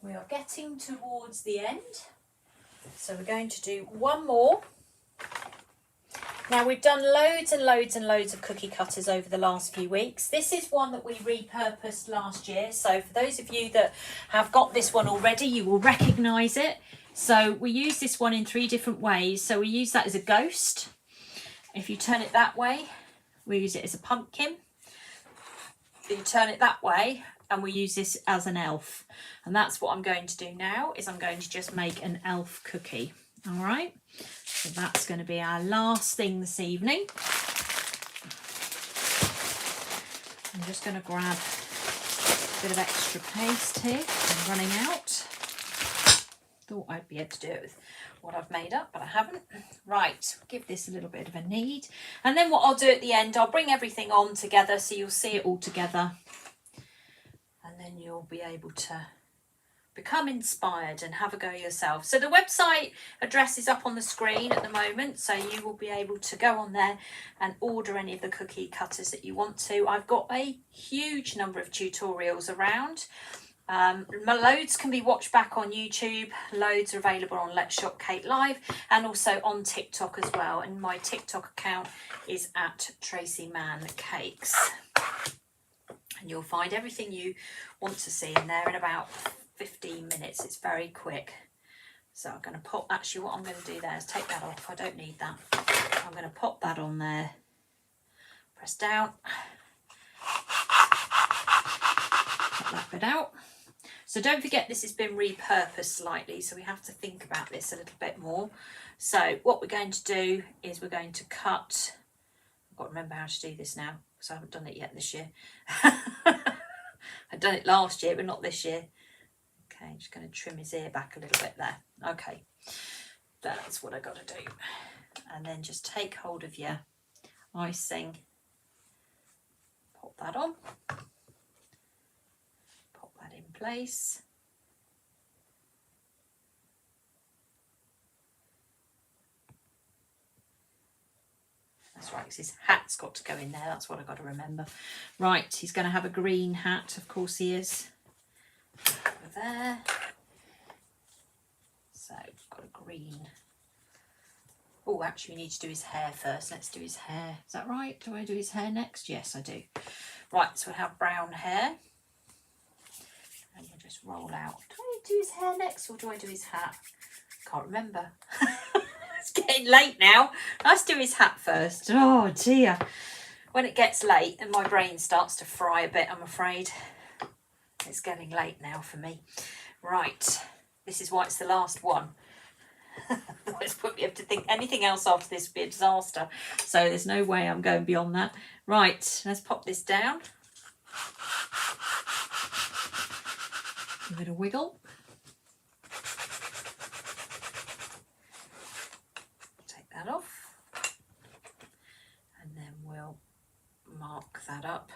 we are getting towards the end, so we're going to do one more. Now we've done loads and loads and loads of cookie cutters over the last few weeks. This is one that we repurposed last year. So for those of you that have got this one already, you will recognise it. So we use this one in 3 different ways. So we use that as a ghost. If you turn it that way, we use it as a pumpkin. You turn it that way and we use this as an elf. And that's what I'm going to do now, is I'm going to just make an elf cookie. All right. So that's going to be our last thing this evening. I'm just going to grab a bit of extra paste here. I'm running out. Thought I'd be able to do it with what I've made up, but I haven't. Right, give this a little bit of a knead. And then what I'll do at the end, I'll bring everything on together so you'll see it all together. And then you'll be able to become inspired and have a go yourself. So the website address is up on the screen at the moment, so you will be able to go on there and order any of the cookie cutters that you want to. I've got a huge number of tutorials around. Loads can be watched back on YouTube, loads are available on Let's Shop Cake Live, and also on TikTok as well. And my TikTok account is at Tracey Mann Cakes, and you'll find everything you want to see in there in about 15 minutes. It's very quick. So I'm going to pop, actually what I'm going to do there is take that off. I don't need that. I'm going to pop that on there, press down, put that bit out. So don't forget this has been repurposed slightly, so we have to think about this a little bit more. So what we're going to do is we're going to cut, I've got to remember how to do this now because I haven't done it yet this year. I've done it last year but not this year. Okay, I'm just going to trim his ear back a little bit there. Okay, that's what I got to do. And then just take hold of your icing, pop that on, pop that in place. That's right, because his hat's got to go in there. That's what I've got to remember. Right, he's going to have a green hat, of course he is. Over there. So we've got a green. Oh, actually we need to do his hair first. Let's do his hair. Is that right? Do I do his hair next? Yes, I do. Right, so we'll have brown hair. And we'll just roll out. Do I do his hair next or do I do his hat? Can't remember. It's getting late now. Let's do his hat first. Oh dear. When it gets late and my brain starts to fry a bit, I'm afraid. It's getting late now for me. Right, this is why it's the last one. Otherwise, won't be able to think anything else after this would be a disaster. So there's no way I'm going beyond that. Right, let's pop this down. Give it a wiggle. Take that off. And then we'll mark that up.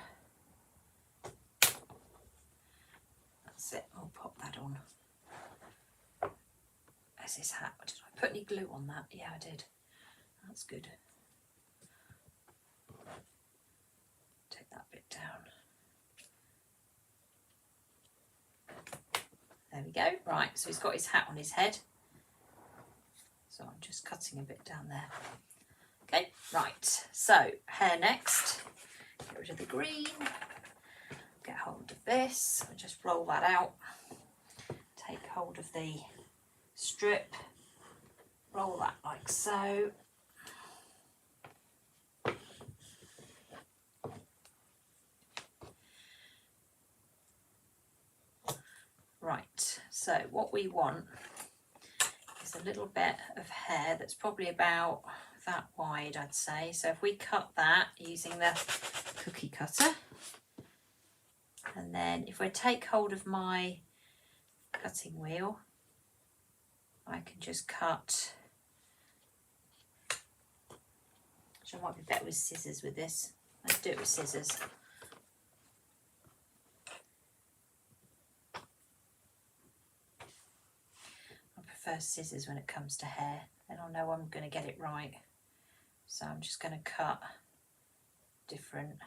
That's it, I'll pop that on. There's his hat. Did I put any glue on that? Yeah, I did. That's good. Take that bit down. There we go. Right, so he's got his hat on his head. So I'm just cutting a bit down there. Okay, right. So hair next. Get rid of the green. Get hold of this and just roll that out. Take hold of the strip, roll that like so. Right, So what we want is a little bit of hair that's probably about that wide, I'd say. So if we cut that using the cookie cutter, and then if I take hold of my cutting wheel, I can just cut. Actually, I might be better with scissors with this. Let's do it with scissors. I prefer scissors when it comes to hair. Then I'll know I'm going to get it right. So I'm just going to cut different.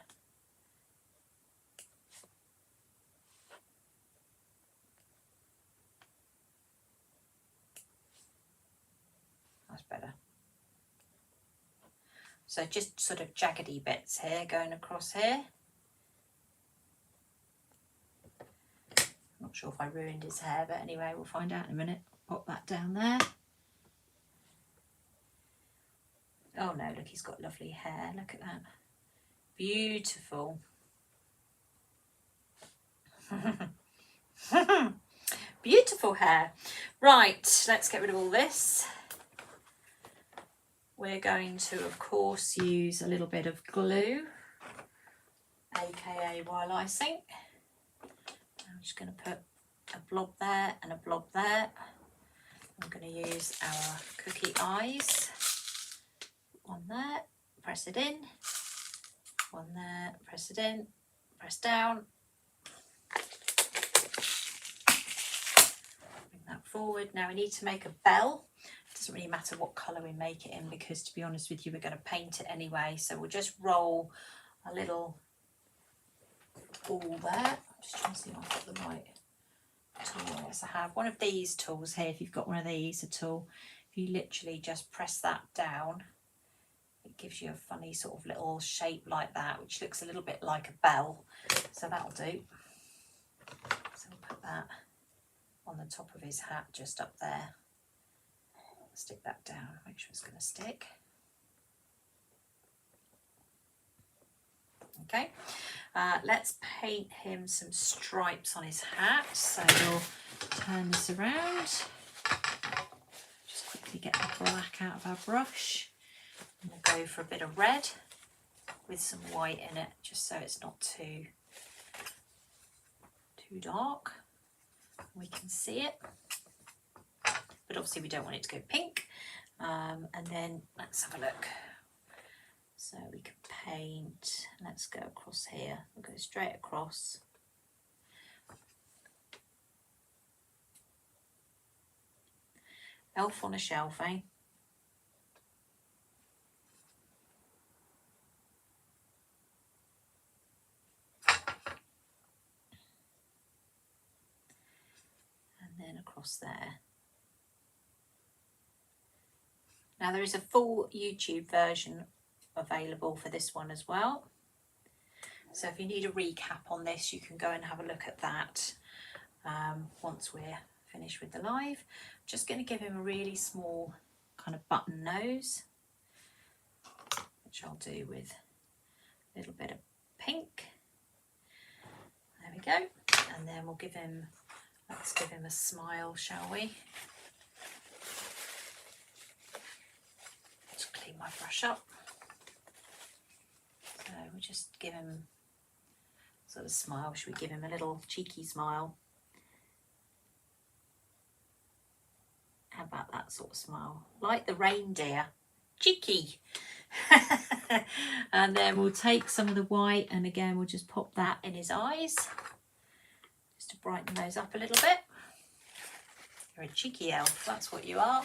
That's better. So just sort of jaggedy bits here going across here. Not sure if I ruined his hair, but anyway, we'll find out in a minute. Pop that down there. Oh no, look, he's got lovely hair. Look at that. Beautiful. Beautiful hair. Right, let's get rid of all this. We're going to, of course, use a little bit of glue, aka while icing. I'm just going to put a blob there and a blob there. I'm going to use our cookie eyes. One there, press it in. One there, press it in, press down. Bring that forward. Now we need to make a bell. It doesn't really matter what colour we make it in, because to be honest with you, we're going to paint it anyway. So we'll just roll a little ball there. I'm just trying to see if I've got the right tool. Yes, I have one of these tools here. If you've got one of these at all, if you literally just press that down, it gives you a funny sort of little shape like that, which looks a little bit like a bell. So that'll do. So we'll put that on the top of his hat, just up there. Stick that down, make sure it's going to stick. Okay, let's paint him some stripes on his hat. So we'll turn this around. Just quickly get the black out of our brush. And we'll go for a bit of red with some white in it, just so it's not too dark. We can see it. But obviously we don't want it to go pink. And then let's have a look. So we can paint, let's go across here. We'll go straight across. Elf on a shelf, eh? And then across there. Now there is a full YouTube version available for this one as well. So if you need a recap on this, you can go and have a look at that once we're finished with the live. Just going to give him a really small kind of button nose, which I'll do with a little bit of pink. There we go. And then we'll give him, let's give him a smile, shall we? Clean my brush up. So we'll just give him sort of smile. Should we give him a little cheeky smile? How about that sort of smile? Like the reindeer. Cheeky. And then we'll take some of the white, and again we'll just pop that in his eyes, just to brighten those up a little bit. You're a cheeky elf, that's what you are.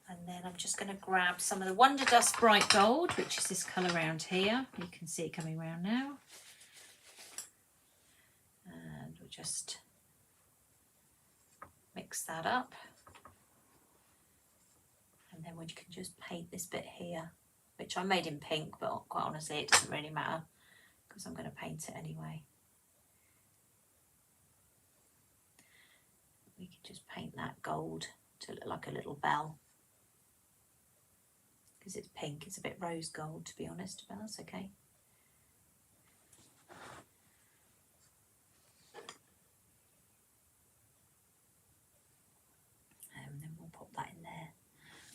And then I'm just going to grab some of the Wonder Dust Bright Gold, which is this colour around here. You can see it coming around now. And we'll just mix that up. And then we can just paint this bit here, which I made in pink, but quite honestly it doesn't really matter because I'm going to paint it anyway. We can just paint that gold to look like a little bell. Because it's pink, it's a bit rose gold to be honest, but that's okay.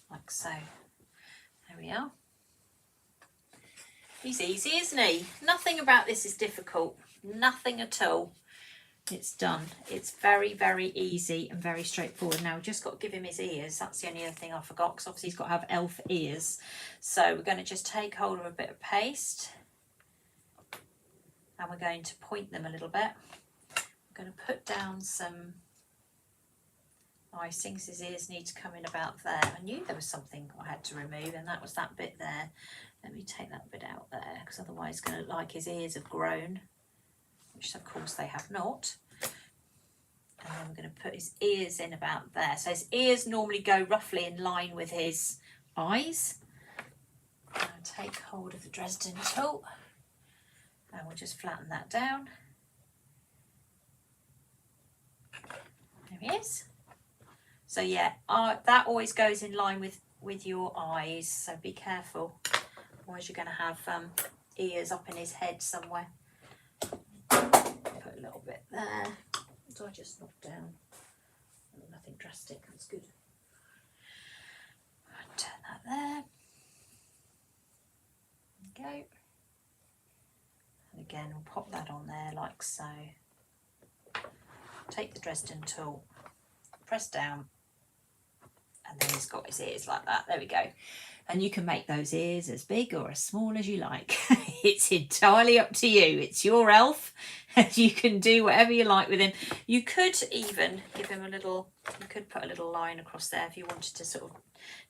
like so. There we are. He's easy, isn't he? Nothing about this is difficult. Nothing at all. It's done. It's very, very easy and very straightforward. Now, we've just got to give him his ears. That's the only other thing I forgot, because obviously he's got to have elf ears. So we're going to just take hold of a bit of paste and we're going to point them a little bit. I'm going to put down some icings. His ears need to come in about there. I knew there was something I had to remove, and that was that bit there. Let me take that bit out there, because otherwise it's going to look like his ears have grown, which of course they have not. And then we're going to put his ears in about there. So his ears normally go roughly in line with his eyes. I'll take hold of the Dresden tool and we'll just flatten that down. There he is. So yeah, that always goes in line with your eyes, so be careful, otherwise you're going to have ears up in his head somewhere. Put a little bit there. So I just knocked down. Nothing drastic, that's good. Turn that there. There we go. And again, we'll pop that on there like so. Take the Dresden tool, press down, and then he's got his ears like that. There we go. And you can make those ears as big or as small as you like. It's entirely up to you. It's your elf, and you can do whatever you like with him. You could even give him a little, you could put a little line across there if you wanted to sort of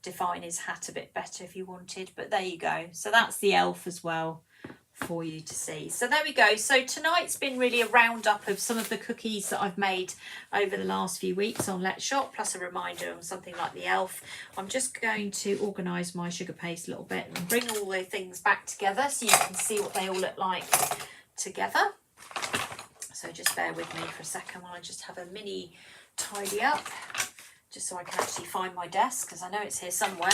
define his hat a bit better if you wanted. But there you go. So that's the elf as well for you to see. So there we go. So tonight's been really a roundup of some of the cookies that I've made over the last few weeks on Let's Shop, plus a reminder on something like the elf. I'm just going to organise my sugar paste a little bit and bring all the things back together so you can see what they all look like together. So just bear with me for a second while I just have a mini tidy up, just so I can actually find my desk, because I know it's here somewhere.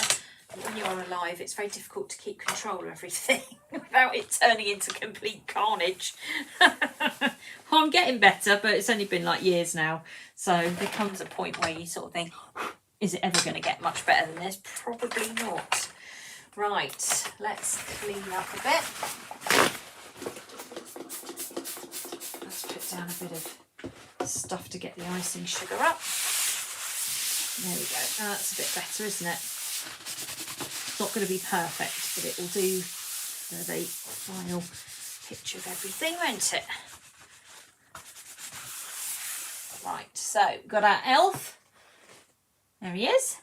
When you're alive, it's very difficult to keep control of everything without it turning into complete carnage. I'm getting better, but it's only been like years now. So there comes a point where you sort of think, is it ever going to get much better than this? Probably not. Right, let's clean up a bit. Let's put down a bit of stuff to get the icing sugar up. There we go. That's a bit better, isn't it? It's not going to be perfect, but it will do for the final picture of everything, won't it? Right, so we've got our elf. There he is.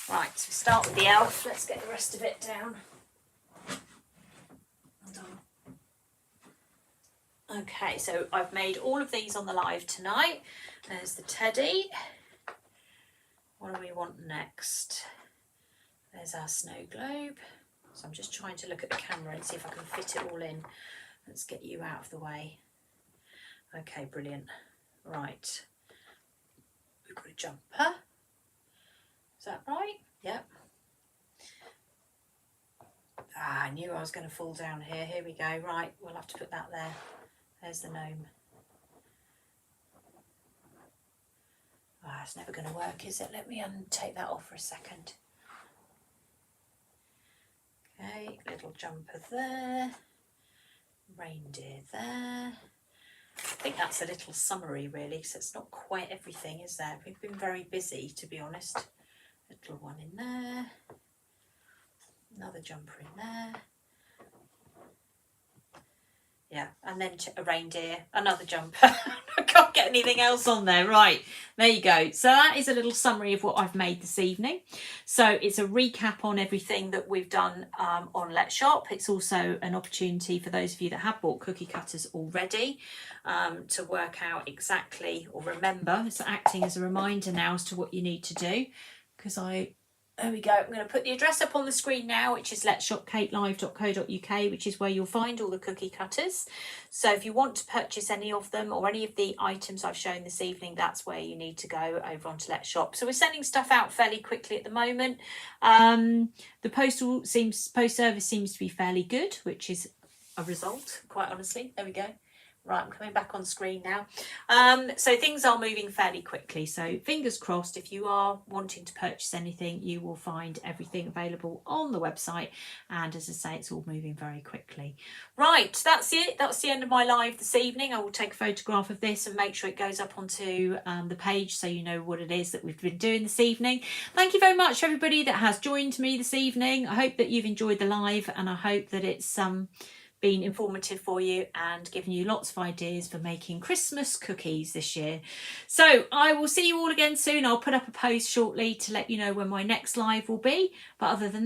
Right, so we start with the elf. Let's get the rest of it down. Hold on. Okay, so I've made all of these on the live tonight. There's the teddy. What do we want next? There's our snow globe. So I'm just trying to look at the camera and see if I can fit it all in. Let's get you out of the way. Okay, brilliant. Right. We've got a jumper. Is that right? Yep. I knew I was going to fall down here. Here we go. Right, we'll have to put that there. There's the gnome. It's never going to work, is it? Let me take that off for a second. Okay, little jumper there, reindeer there. I think that's a little summary really, because it's not quite everything, is there? We've been very busy, to be honest. Little one in there, another jumper in there. Yeah, and then a reindeer, another jumper. I can't get anything else on there. Right, there you go. So that is a little summary of what I've made this evening. So it's a recap on everything that we've done on Let's Shop. It's also an opportunity for those of you that have bought cookie cutters already to work out exactly, or remember, it's acting as a reminder now as to what you need to do. Because there we go. I'm going to put the address up on the screen now, which is letsshopcakelive.co.uk, which is where you'll find all the cookie cutters. So if you want to purchase any of them or any of the items I've shown this evening, that's where you need to go, over onto Let's Shop. So we're sending stuff out fairly quickly at the moment. The post service seems to be fairly good, which is a result, quite honestly. There we go. Right, I'm coming back on screen now. So things are moving fairly quickly. So fingers crossed, if you are wanting to purchase anything, you will find everything available on the website. And as I say, it's all moving very quickly. Right, that's it. That's the end of my live this evening. I will take a photograph of this and make sure it goes up onto the page so you know what it is that we've been doing this evening. Thank you very much, everybody that has joined me this evening. I hope that you've enjoyed the live, and I hope that it's been informative for you and given you lots of ideas for making Christmas cookies this year. So I will see you all again soon. I'll put up a post shortly to let you know when my next live will be. But other than that,